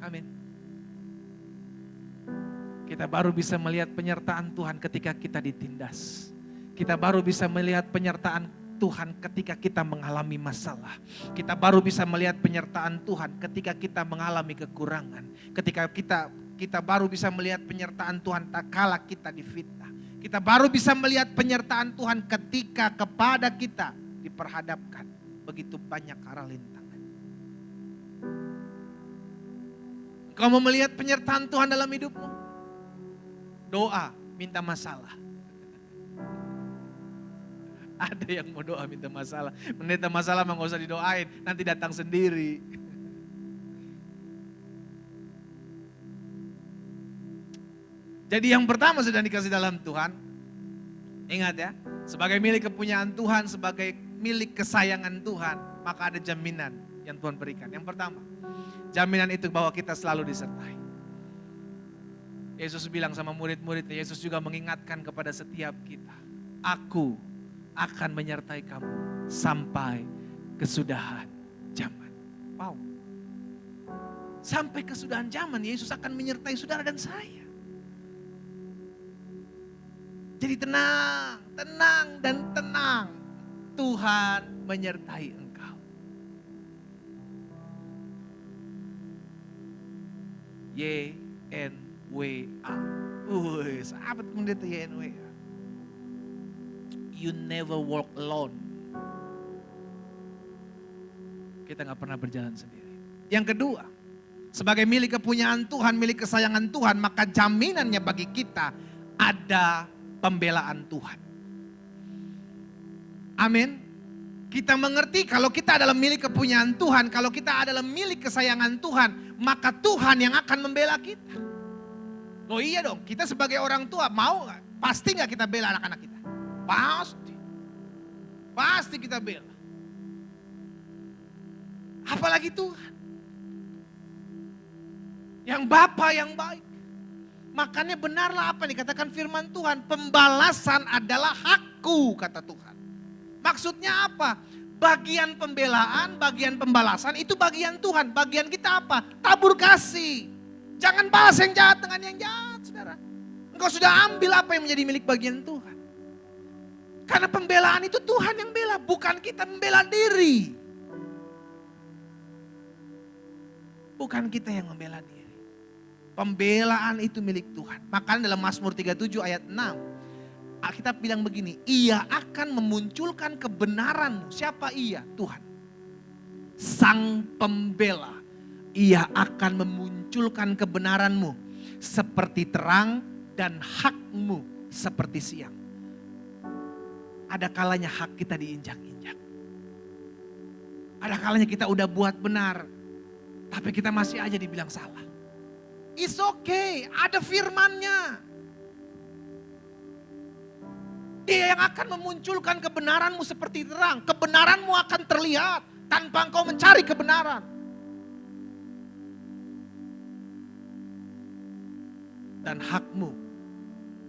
Amin. Kita baru bisa melihat penyertaan Tuhan ketika kita ditindas. Kita baru bisa melihat penyertaan Tuhan ketika kita mengalami masalah. Kita baru bisa melihat penyertaan Tuhan ketika kita mengalami kekurangan. Ketika kita baru bisa melihat penyertaan Tuhan tak kala kita difitnah. Kita baru bisa melihat penyertaan Tuhan ketika kepada kita diperhadapkan begitu banyak arah rintangan. Kau mau melihat penyertaan Tuhan dalam hidupmu? Doa, minta masalah. Ada yang mau doa minta masalah. Minta masalah mah gak usah didoain, nanti datang sendiri. Jadi yang pertama sudah dikasih dalam Tuhan. Ingat ya, sebagai milik kepunyaan Tuhan, sebagai milik kesayangan Tuhan, maka ada jaminan yang Tuhan berikan. Yang pertama, jaminan itu bahwa kita selalu disertai. Yesus bilang sama murid-muridnya, Yesus juga mengingatkan kepada setiap kita. Aku akan menyertai kamu sampai kesudahan zaman. Wow. Sampai kesudahan zaman Yesus akan menyertai saudara dan saya. Jadi tenang, tenang dan tenang. Tuhan menyertai engkau. YNWA. Sahabat pendeta YNWA. You never walk alone. Kita gak pernah berjalan sendiri. Yang kedua, sebagai milik kepunyaan Tuhan, milik kesayangan Tuhan, maka jaminannya bagi kita ada pembelaan Tuhan. Amin. Kita mengerti kalau kita adalah milik kepunyaan Tuhan, kalau kita adalah milik kesayangan Tuhan, maka Tuhan yang akan membela kita. Oh iya dong, kita sebagai orang tua mau gak? Pasti gak kita bela anak-anak kita? Pasti. Pasti kita bela. Apalagi Tuhan. Yang Bapa yang baik. Makanya benarlah apa nih dikatakan firman Tuhan. Pembalasan adalah hakku, kata Tuhan. Maksudnya apa? Bagian pembelaan, bagian pembalasan itu bagian Tuhan. Bagian kita apa? Tabur kasih. Jangan balas yang jahat dengan yang jahat, saudara. Engkau sudah ambil apa yang menjadi milik bagian Tuhan. Karena pembelaan itu Tuhan yang bela, bukan kita membela diri. Bukan kita yang membela diri. Pembelaan itu milik Tuhan. Makanya dalam Mazmur 37 ayat 6. Alkitab bilang begini, ia akan memunculkan kebenaranmu. Siapa ia? Tuhan. Sang pembela. Ia akan memunculkan kebenaranmu seperti terang dan hakmu seperti siang. Ada kalanya hak kita diinjak-injak. Ada kalanya kita udah buat benar, tapi kita masih aja dibilang salah. It's okay, ada firmannya. Dia yang akan memunculkan kebenaranmu seperti terang. Kebenaranmu akan terlihat tanpa engkau mencari kebenaran. Dan hakmu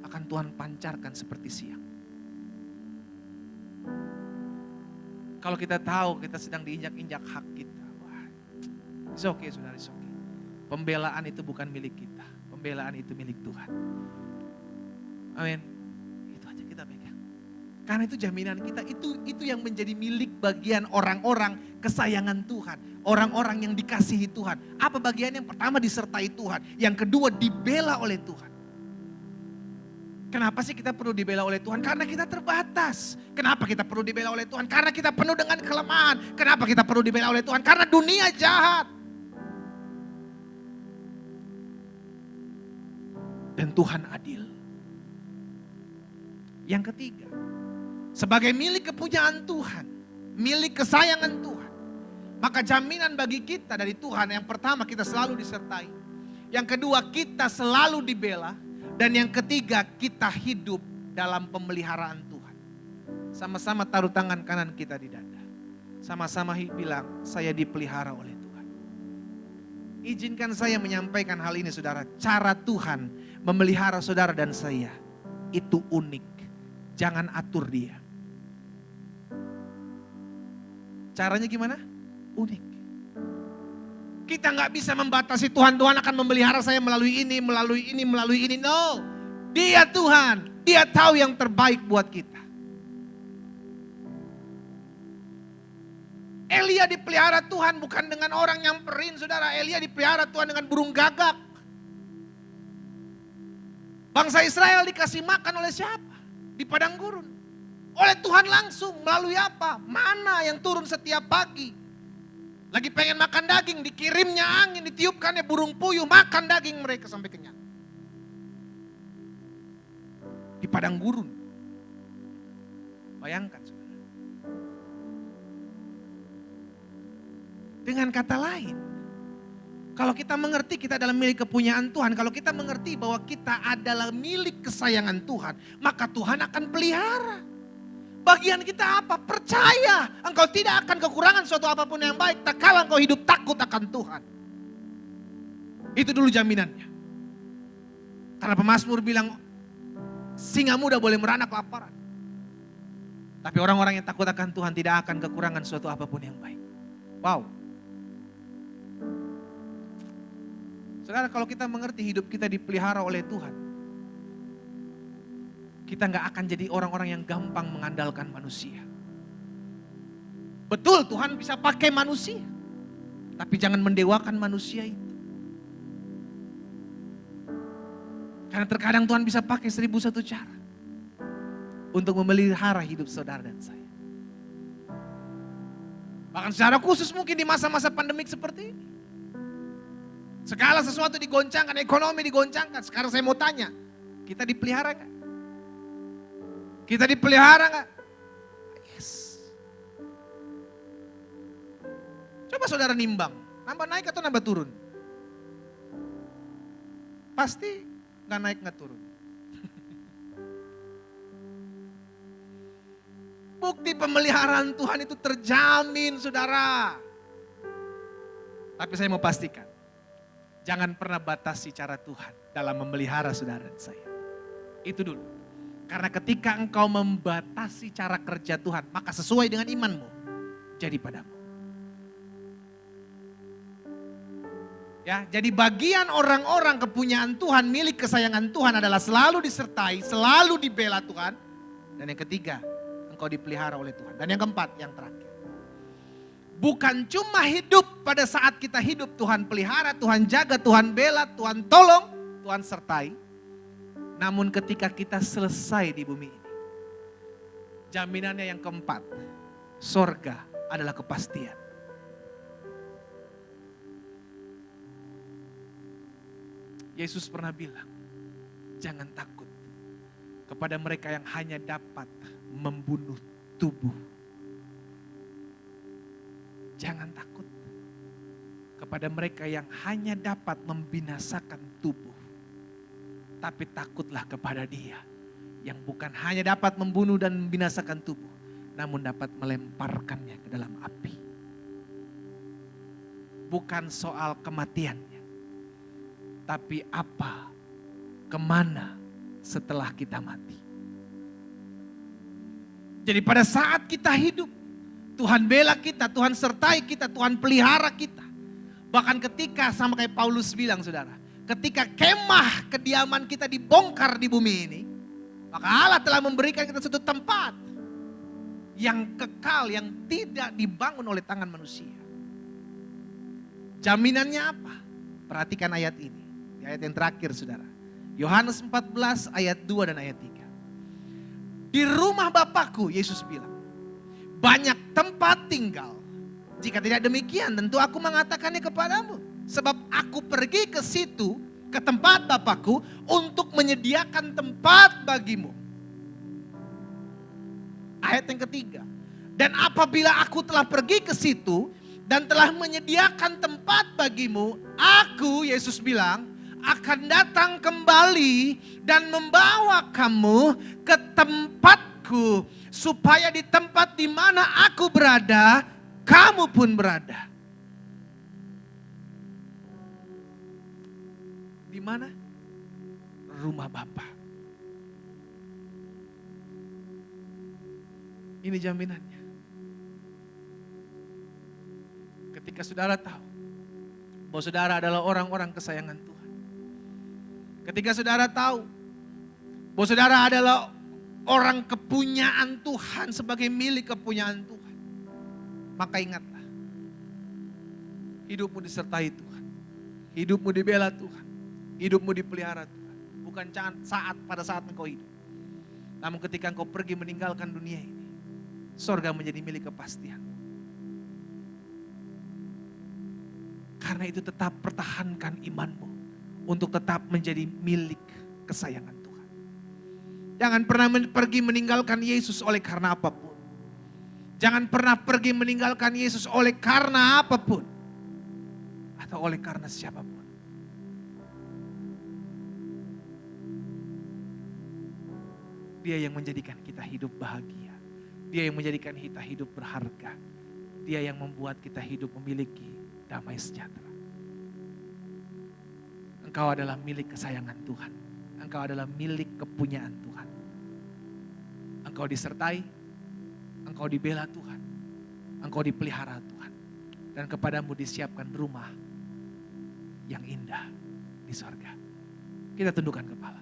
akan Tuhan pancarkan seperti siang. Kalau kita tahu kita sedang diinjak-injak hak kita. Wah, it's okay saudara, it's okay. Pembelaan itu bukan milik kita. Pembelaan itu milik Tuhan. Amin. Itu aja kita pegang. Karena itu jaminan kita, itu yang menjadi milik bagian orang-orang kesayangan Tuhan. Orang-orang yang dikasihi Tuhan. Apa bagian yang pertama? Disertai Tuhan. Yang kedua dibela oleh Tuhan. Kenapa sih kita perlu dibela oleh Tuhan? Karena kita terbatas. Kenapa kita perlu dibela oleh Tuhan? Karena kita penuh dengan kelemahan. Kenapa kita perlu dibela oleh Tuhan? Karena dunia jahat. Dan Tuhan adil. Yang ketiga, sebagai milik kepunyaan Tuhan, milik kesayangan Tuhan, maka jaminan bagi kita dari Tuhan, yang pertama kita selalu disertai. Yang kedua kita selalu dibela. Dan yang ketiga kita hidup dalam pemeliharaan Tuhan. Sama-sama taruh tangan kanan kita di dada. Sama-sama bilang, saya dipelihara oleh Tuhan. Izinkan saya menyampaikan hal ini saudara. Cara Tuhan memelihara saudara dan saya itu unik. Jangan atur dia. Caranya gimana? Unik. Kita nggak bisa membatasi Tuhan. Tuhan akan memelihara saya melalui ini, melalui ini, melalui ini. No. Dia Tuhan. Dia tahu yang terbaik buat kita. Elia dipelihara Tuhan bukan dengan orang nyamperin saudara. Elia dipelihara Tuhan dengan burung gagak. Bangsa Israel dikasih makan oleh siapa? Di padang gurun. Oleh Tuhan langsung. Melalui apa? Mana yang turun setiap pagi. Lagi pengen makan daging, dikirimnya angin, ditiupkannya burung puyuh, makan daging mereka sampai kenyang. Di padang gurun. Bayangkan saudara. Dengan kata lain, kalau kita mengerti kita adalah milik kepunyaan Tuhan, kalau kita mengerti bahwa kita adalah milik kesayangan Tuhan, maka Tuhan akan pelihara. Bagian kita apa? Percaya. Engkau tidak akan kekurangan suatu apapun yang baik. Tak kala engkau hidup takut akan Tuhan. Itu dulu jaminannya. Karena pemazmur bilang, singa muda boleh merana kelaparan. Tapi orang-orang yang takut akan Tuhan tidak akan kekurangan suatu apapun yang baik. Wow. Saudara, kalau kita mengerti hidup kita dipelihara oleh Tuhan, kita gak akan jadi orang-orang yang gampang mengandalkan manusia. Betul Tuhan bisa pakai manusia. Tapi jangan mendewakan manusia itu. Karena terkadang Tuhan bisa pakai 1001 cara. Untuk memelihara hidup saudara dan saya. Bahkan secara khusus mungkin di masa-masa pandemik seperti ini. Segala sesuatu digoncangkan, ekonomi digoncangkan. Sekarang saya mau tanya, kita dipelihara gak? Kita dipelihara gak? Yes. Coba saudara nimbang, nambah naik atau nambah turun? Pasti gak naik gak turun. Bukti pemeliharaan Tuhan itu terjamin saudara. Tapi saya mau pastikan, jangan pernah batasi cara Tuhan dalam memelihara saudara dan saya. Itu dulu. Karena ketika engkau membatasi cara kerja Tuhan, maka sesuai dengan imanmu, jadi padamu. Ya, jadi bagian orang-orang kepunyaan Tuhan, milik kesayangan Tuhan adalah selalu disertai, selalu dibela Tuhan. Dan yang ketiga, engkau dipelihara oleh Tuhan. Dan yang keempat, yang terakhir. Bukan cuma hidup pada saat kita hidup, Tuhan pelihara, Tuhan jaga, Tuhan bela, Tuhan tolong, Tuhan sertai. Namun ketika kita selesai di bumi ini, jaminannya yang keempat, sorga adalah kepastian. Yesus pernah bilang, jangan takut kepada mereka yang hanya dapat membunuh tubuh. Jangan takut kepada mereka yang hanya dapat membinasakan tubuh. Tapi takutlah kepada Dia yang bukan hanya dapat membunuh dan membinasakan tubuh, namun dapat melemparkannya ke dalam api. Bukan soal kematiannya, tapi apa, kemana setelah kita mati. Jadi pada saat kita hidup, Tuhan bela kita, Tuhan sertai kita, Tuhan pelihara kita. Bahkan ketika sama kayak Paulus bilang saudara, ketika kemah kediaman kita dibongkar di bumi ini, maka Allah telah memberikan kita suatu tempat yang kekal, yang tidak dibangun oleh tangan manusia. Jaminannya apa? Perhatikan ayat ini. Di ayat yang terakhir saudara. Yohanes 14 ayat 2 dan ayat 3. Di rumah Bapakku, Yesus bilang, banyak tempat tinggal. Jika tidak demikian tentu aku mengatakannya kepadamu. Sebab aku pergi ke situ, ke tempat Bapakku untuk menyediakan tempat bagimu. Ayat yang ketiga. Dan apabila aku telah pergi ke situ dan telah menyediakan tempat bagimu, aku, Yesus bilang, akan datang kembali dan membawa kamu ke tempatku, supaya di tempat di mana aku berada, kamu pun berada. Di mana? Rumah Bapa. Ini jaminannya. Ketika saudara tahu bahwa saudara adalah orang-orang kesayangan Tuhan. Ketika saudara tahu bahwa saudara adalah orang kepunyaan Tuhan, sebagai milik kepunyaan Tuhan, maka ingatlah, hidupmu disertai Tuhan, hidupmu dibela Tuhan, hidupmu dipelihara Tuhan. Bukan pada saat engkau hidup, namun ketika engkau pergi meninggalkan dunia ini, sorga menjadi milik kepastian. Karena itu tetap pertahankan imanmu untuk tetap menjadi milik kesayangan Tuhan. Jangan pernah pergi meninggalkan Yesus oleh karena apapun. Jangan pernah pergi meninggalkan Yesus oleh karena apapun. Atau oleh karena siapapun. Dia yang menjadikan kita hidup bahagia. Dia yang menjadikan kita hidup berharga. Dia yang membuat kita hidup memiliki damai sejahtera. Engkau adalah milik kesayangan Tuhan. Engkau adalah milik kepunyaan Tuhan. Engkau disertai, engkau dibela Tuhan, engkau dipelihara Tuhan. Dan kepadamu disiapkan rumah yang indah di sorga. Kita tundukkan kepala.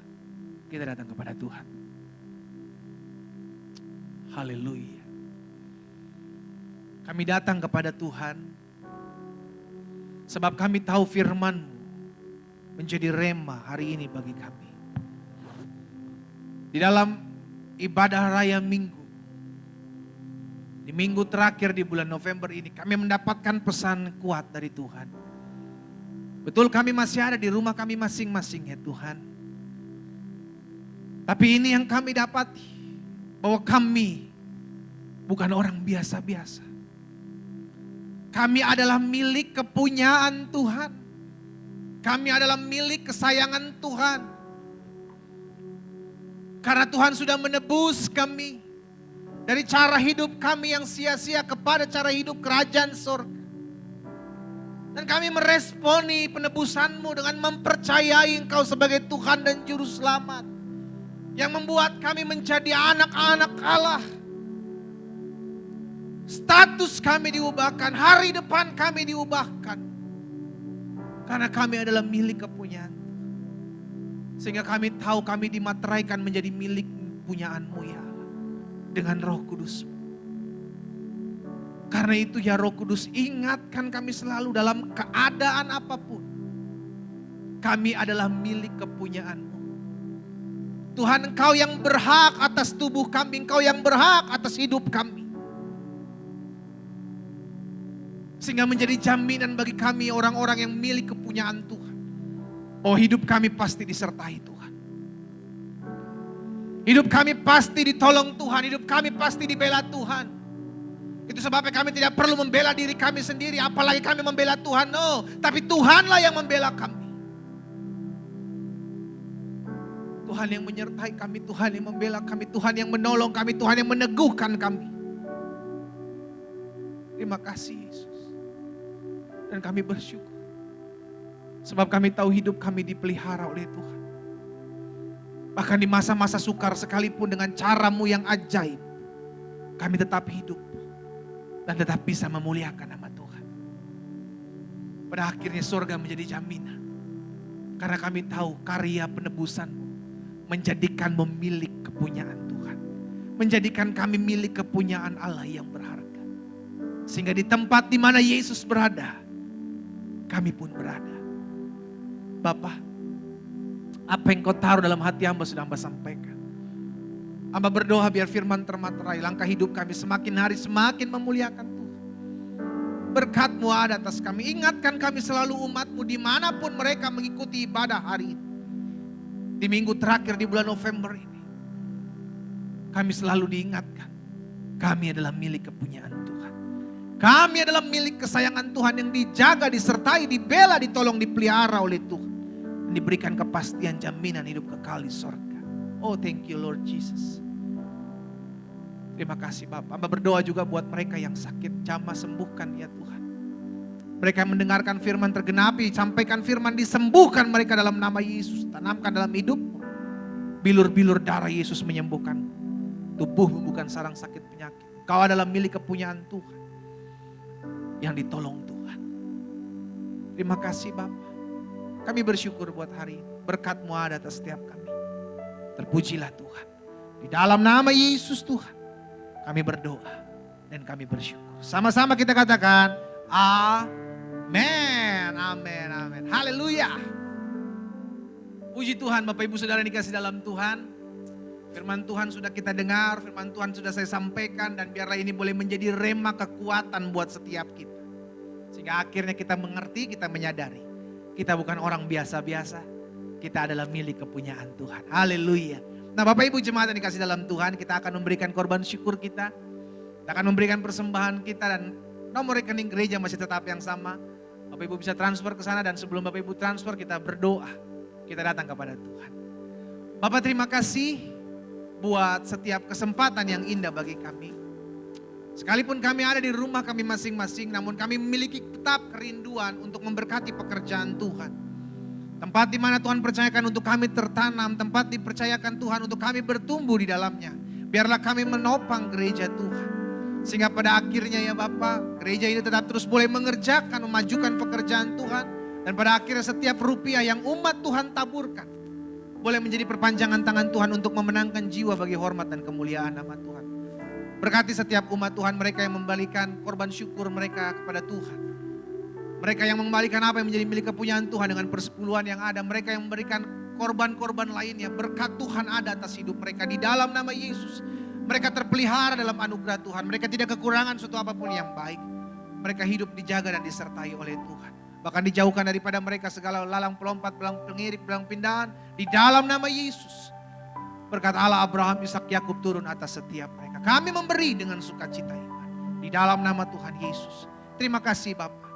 Kita datang kepada Tuhan. Haleluya. Kami datang kepada Tuhan sebab kami tahu firman-Mu menjadi rema hari ini bagi kami. Di dalam ibadah raya minggu, di minggu terakhir di bulan November ini, kami mendapatkan pesan kuat dari Tuhan. Betul, kami masih ada di rumah kami masing-masing ya Tuhan. Tapi ini yang kami dapati, bahwa kami bukan orang biasa-biasa. Kami adalah milik kepunyaan Tuhan. Kami adalah milik kesayangan Tuhan. Karena Tuhan sudah menebus kami dari cara hidup kami yang sia-sia kepada cara hidup kerajaan surga. Dan kami meresponi penebusan-Mu dengan mempercayai Engkau sebagai Tuhan dan Juru Selamat. Yang membuat kami menjadi anak-anak Allah. Status kami diubahkan, hari depan kami diubahkan. Karena kami adalah milik kepunyaan. Sehingga kami tahu kami dimateraikan menjadi milik punyaan-Mu ya Allah. Dengan Roh Kudus. Karena itu ya Roh Kudus, ingatkan kami selalu dalam keadaan apapun. Kami adalah milik kepunyaan-Mu. Tuhan, Engkau yang berhak atas tubuh kami, Engkau yang berhak atas hidup kami. Sehingga menjadi jaminan bagi kami orang-orang yang milik kepunyaan Tuhan. Oh, hidup kami pasti disertai Tuhan. Hidup kami pasti ditolong Tuhan, hidup kami pasti dibela Tuhan. Itu sebabnya kami tidak perlu membela diri kami sendiri, apalagi kami membela Tuhan. No, tapi Tuhanlah yang membela kami. Tuhan yang menyertai kami, Tuhan yang membela kami, Tuhan yang menolong kami, Tuhan yang meneguhkan kami. Terima kasih Yesus. Dan kami bersyukur. Sebab kami tahu hidup kami dipelihara oleh Tuhan. Bahkan di masa-masa sukar sekalipun dengan cara-Mu yang ajaib. Kami tetap hidup. Dan tetap bisa memuliakan nama Tuhan. Pada akhirnya surga menjadi jaminan. Karena kami tahu karya penebusan-Mu menjadikan milik kepunyaan Tuhan. Menjadikan kami milik kepunyaan Allah yang berharga. Sehingga di tempat di mana Yesus berada, kami pun berada. Bapa, apa yang Kau taruh dalam hati hamba sudah hamba sampaikan. Hamba berdoa biar firman termaterai, langkah hidup kami semakin hari semakin memuliakan Tuhan. Berkat-Mu ada atas kami, ingatkan kami selalu umat-Mu dimanapun mereka mengikuti ibadah hari ini. Di minggu terakhir di bulan November ini, kami selalu diingatkan, kami adalah milik kepunyaan Tuhan. Kami adalah milik kesayangan Tuhan yang dijaga, disertai, dibela, ditolong, dipelihara oleh Tuhan. Dan diberikan kepastian jaminan hidup kekal di sorga. Oh, thank you Lord Jesus. Terima kasih Bapak. Hamba berdoa juga buat mereka yang sakit, jamah sembuhkan ya Tuhan. Mereka mendengarkan firman tergenapi, sampaikan firman disembuhkan mereka dalam nama Yesus. Tanamkan dalam hidup, bilur-bilur darah Yesus menyembuhkan. Tubuhmu bukan sarang sakit penyakit. Kau adalah milik kepunyaan Tuhan. Yang ditolong Tuhan. Terima kasih Bapa. Kami bersyukur buat hari ini. Berkat-Mu ada atas setiap kami. Terpujilah Tuhan. Di dalam nama Yesus Tuhan. Kami berdoa dan kami bersyukur. Sama-sama kita katakan, amin, amin, amin. Haleluya. Puji Tuhan Bapak Ibu Saudara dikasih dalam Tuhan. Firman Tuhan sudah kita dengar, firman Tuhan sudah saya sampaikan. Dan biarlah ini boleh menjadi rema kekuatan buat setiap kita. Sehingga akhirnya kita mengerti, kita menyadari. Kita bukan orang biasa-biasa. Kita adalah milik kepunyaan Tuhan. Haleluya. Nah Bapak Ibu jemaat yang dikasih dalam Tuhan, kita akan memberikan korban syukur kita. Kita akan memberikan persembahan kita dan nomor rekening gereja masih tetap yang sama. Bapak Ibu bisa transfer ke sana dan sebelum Bapak Ibu transfer kita berdoa. Kita datang kepada Tuhan. Bapak terima kasih buat setiap kesempatan yang indah bagi kami. Sekalipun kami ada di rumah kami masing-masing, namun kami memiliki tetap kerinduan untuk memberkati pekerjaan Tuhan. Tempat di mana Tuhan percayakan untuk kami tertanam, tempat dipercayakan Tuhan untuk kami bertumbuh di dalamnya. Biarlah kami menopang gereja Tuhan. Sehingga pada akhirnya ya Bapak, gereja ini tetap terus boleh mengerjakan, memajukan pekerjaan Tuhan. Dan pada akhirnya setiap rupiah yang umat Tuhan taburkan, boleh menjadi perpanjangan tangan Tuhan untuk memenangkan jiwa bagi hormat dan kemuliaan nama Tuhan. Berkati setiap umat Tuhan, mereka yang membalikan korban syukur mereka kepada Tuhan. Mereka yang mengembalikan apa yang menjadi milik kepunyaan Tuhan dengan persepuluhan yang ada. Mereka yang memberikan korban-korban lainnya. Berkat Tuhan ada atas hidup mereka di dalam nama Yesus. Mereka terpelihara dalam anugerah Tuhan. Mereka tidak kekurangan suatu apapun yang baik. Mereka hidup dijaga dan disertai oleh Tuhan. Bahkan dijauhkan daripada mereka segala lalang pelompat, belang pengirik, belang pindahan. Di dalam nama Yesus. Berkat Allah Abraham, Ishak, Yakub turun atas setiap mereka. Kami memberi dengan sukacita iman. Di dalam nama Tuhan Yesus. Terima kasih Bapak.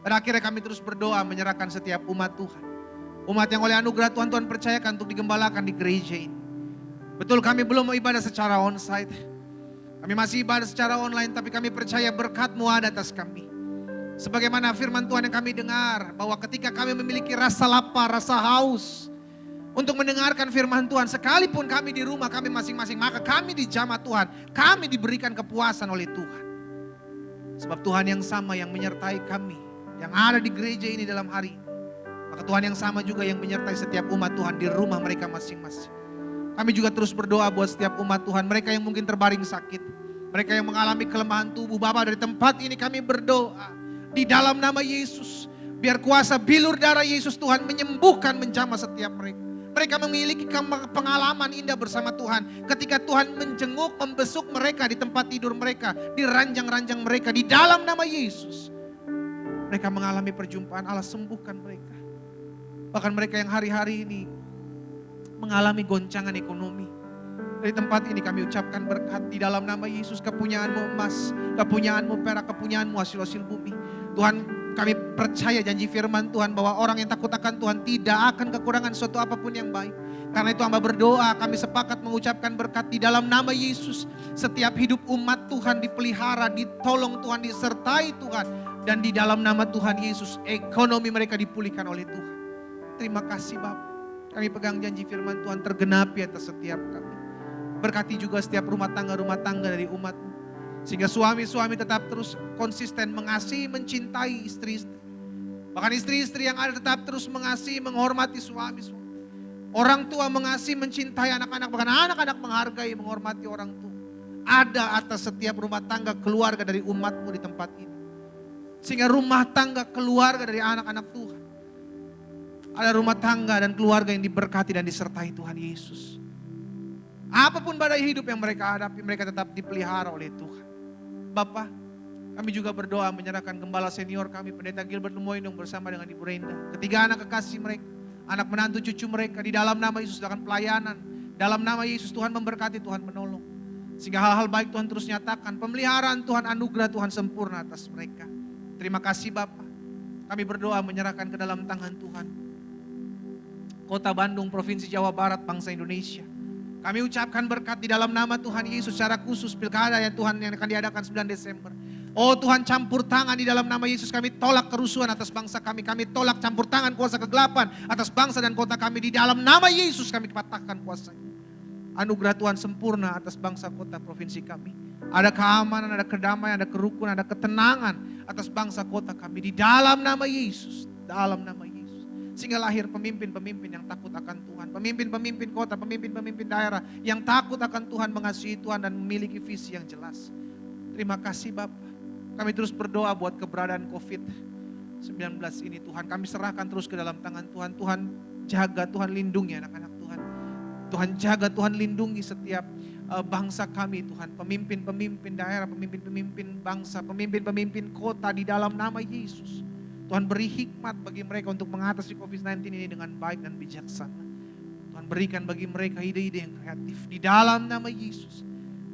Pada akhirnya kami terus berdoa menyerahkan setiap umat Tuhan. Umat yang oleh anugerah Tuhan percayakan untuk digembalakan di gereja ini. Betul kami belum mau ibadah secara onsite. Kami masih ibadah secara online tapi kami percaya berkat-Mu ada atas kami. Sebagaimana firman Tuhan yang kami dengar, bahwa ketika kami memiliki rasa lapar, rasa haus, untuk mendengarkan firman Tuhan, sekalipun kami di rumah kami masing-masing, maka kami dijamah Tuhan, kami diberikan kepuasan oleh Tuhan. Sebab Tuhan yang sama yang menyertai kami, yang ada di gereja ini dalam hari ini, maka Tuhan yang sama juga yang menyertai setiap umat Tuhan di rumah mereka masing-masing. Kami juga terus berdoa buat setiap umat Tuhan, mereka yang mungkin terbaring sakit, mereka yang mengalami kelemahan tubuh. Bapa, dari tempat ini kami berdoa, di dalam nama Yesus, biar kuasa bilur darah Yesus Tuhan menyembuhkan, menjamah setiap mereka. Mereka memiliki pengalaman indah bersama Tuhan. Ketika Tuhan menjenguk, membesuk mereka di tempat tidur mereka, di ranjang-ranjang mereka, di dalam nama Yesus. Mereka mengalami perjumpaan Allah, sembuhkan mereka. Bahkan mereka yang hari-hari ini mengalami goncangan ekonomi. Dari tempat ini kami ucapkan berkat di dalam nama Yesus. Kepunyaanmu emas, kepunyaanmu perak, kepunyaanmu hasil-hasil bumi. Tuhan, kami percaya janji firman Tuhan bahwa orang yang takut akan Tuhan tidak akan kekurangan suatu apapun yang baik. Karena itu hamba berdoa, kami sepakat mengucapkan berkat di dalam nama Yesus. Setiap hidup umat Tuhan dipelihara, ditolong Tuhan, disertai Tuhan. Dan di dalam nama Tuhan Yesus, ekonomi mereka dipulihkan oleh Tuhan. Terima kasih Bapak. Kami pegang janji firman Tuhan tergenapi atas setiap kami. Berkati juga setiap rumah tangga dari umat-Mu. Sehingga suami-suami tetap terus konsisten mengasihi, mencintai istri-istri. Bahkan istri-istri yang ada tetap terus mengasihi, menghormati suami-suami. Orang tua mengasihi, mencintai anak-anak. Bahkan anak-anak menghargai, menghormati orang tua. Ada atas setiap rumah tangga keluarga dari umat-Mu di tempat ini. Sehingga rumah tangga keluarga dari anak-anak Tuhan. Ada rumah tangga dan keluarga yang diberkati dan disertai Tuhan Yesus. Apapun badai hidup yang mereka hadapi, mereka tetap dipelihara oleh Tuhan. Bapak, kami juga berdoa menyerahkan gembala senior kami, Pendeta Gilbert Lumoindong bersama dengan Ibu Renda. Ketiga anak kekasih mereka, anak menantu cucu mereka, di dalam nama Yesus akan pelayanan. Dalam nama Yesus Tuhan memberkati, Tuhan menolong. Sehingga hal-hal baik Tuhan terus nyatakan, pemeliharaan Tuhan, anugerah Tuhan sempurna atas mereka. Terima kasih Bapak. Kami berdoa menyerahkan ke dalam tangan Tuhan Kota Bandung, Provinsi Jawa Barat, bangsa Indonesia. Kami ucapkan berkat di dalam nama Tuhan Yesus secara khusus pilkada ya Tuhan yang akan diadakan 9 Desember. Oh Tuhan, campur tangan di dalam nama Yesus. Kami tolak kerusuhan atas bangsa kami. Kami tolak campur tangan kuasa kegelapan atas bangsa dan kota kami. Di dalam nama Yesus kami patahkan kuasanya. Anugerah Tuhan sempurna atas bangsa, kota, provinsi kami. Ada keamanan, ada kedamaian, ada kerukunan, ada ketenangan atas bangsa kota kami. Di dalam nama Yesus. Dalam nama Yesus. Sehingga lahir pemimpin-pemimpin yang takut akan Tuhan. Pemimpin-pemimpin kota, pemimpin-pemimpin daerah yang takut akan Tuhan, mengasihi Tuhan dan memiliki visi yang jelas. Terima kasih Bapak. Kami terus berdoa buat keberadaan COVID-19 ini Tuhan. Kami serahkan terus ke dalam tangan Tuhan. Tuhan jaga, Tuhan lindungi anak-anak Tuhan. Tuhan jaga, Tuhan lindungi setiap bangsa kami Tuhan. Pemimpin-pemimpin daerah, pemimpin-pemimpin bangsa, pemimpin-pemimpin kota di dalam nama Yesus. Tuhan beri hikmat bagi mereka untuk mengatasi COVID-19 ini dengan baik dan bijaksana. Tuhan berikan bagi mereka ide-ide yang kreatif di dalam nama Yesus.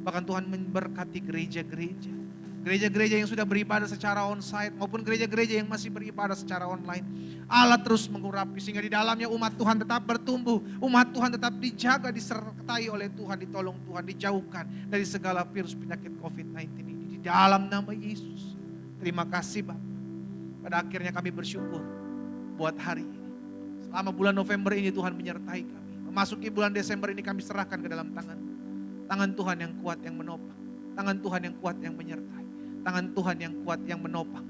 Bahkan Tuhan memberkati gereja-gereja. Gereja-gereja yang sudah beribadah secara onsite maupun gereja-gereja yang masih beribadah secara online. Allah terus mengurapi sehingga di dalamnya umat Tuhan tetap bertumbuh. Umat Tuhan tetap dijaga, disertai oleh Tuhan, ditolong Tuhan, dijauhkan dari segala virus penyakit COVID-19 ini. Di dalam nama Yesus. Terima kasih Bapak. Pada akhirnya kami bersyukur buat hari ini. Selama bulan November ini Tuhan menyertai kami. Memasuki bulan Desember ini kami serahkan ke dalam tangan. Tangan Tuhan yang kuat yang menopang. Tangan Tuhan yang kuat yang menyertai. Tangan Tuhan yang kuat yang menopang.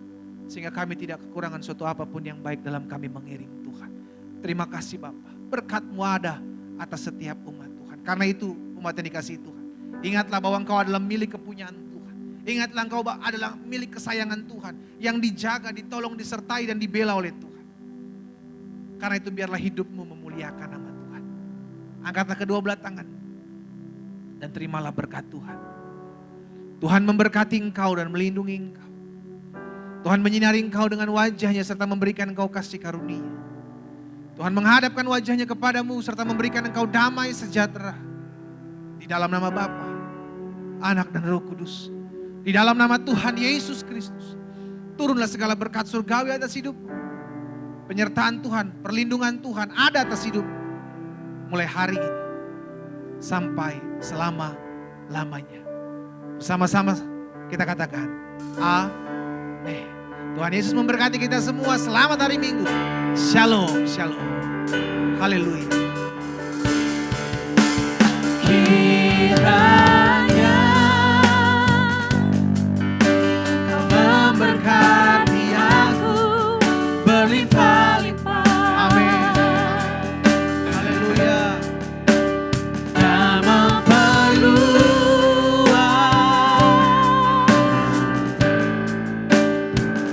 Sehingga kami tidak kekurangan suatu apapun yang baik dalam kami mengiring Tuhan. Terima kasih Bapa. Berkat-Mu ada atas setiap umat Tuhan. Karena itu umat yang dikasihi Tuhan. Ingatlah bahwa Engkau adalah milik kepunyaan Tuhan. Ingatlah Engkau adalah milik kesayangan Tuhan. Yang dijaga, ditolong, disertai dan dibela oleh Tuhan. Karena itu biarlah hidupmu memuliakan nama Tuhan. Angkatlah kedua belah tangan. Dan terimalah berkat Tuhan. Tuhan memberkati engkau dan melindungi engkau. Tuhan menyinari engkau dengan wajahnya serta memberikan engkau kasih karunia. Tuhan menghadapkan wajahnya kepadamu serta memberikan engkau damai sejahtera. Di dalam nama Bapa, Anak dan Roh Kudus. Di dalam nama Tuhan Yesus Kristus. Turunlah segala berkat surgawi atas hidupmu. Penyertaan Tuhan, perlindungan Tuhan ada atas hidupmu. Mulai hari ini sampai selama-lamanya. Bersama-sama kita katakan, Amin. Tuhan Yesus memberkati kita semua. Selamat hari Minggu. Shalom, shalom. Haleluya. Kiranya Kau memberkati aku berlimpah-limpah. Amin. Haleluya. Dan memperluas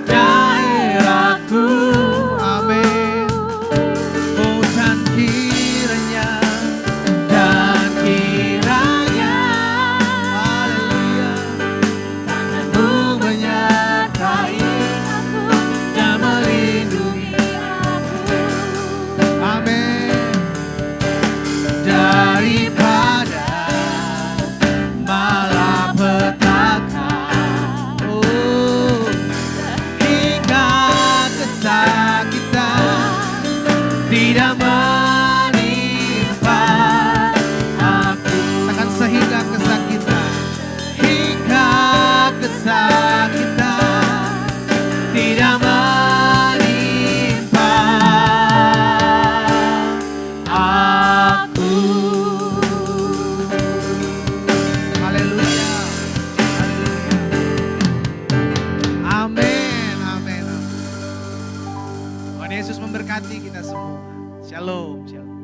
daerahku. Amin. Oh, dan kiranya haleluya, tanganmu menyertai aku dan melindungi aku. Amin. Daripada malapetaka, oh, hingga kesakitan tidak menimpa aku. Katakan sehingga kesakitan, hingga kesakitan tidak menimpa aku. Haleluya. Amin, amin. Tuhan Yesus memberkati kita semua. Shalom, shalom.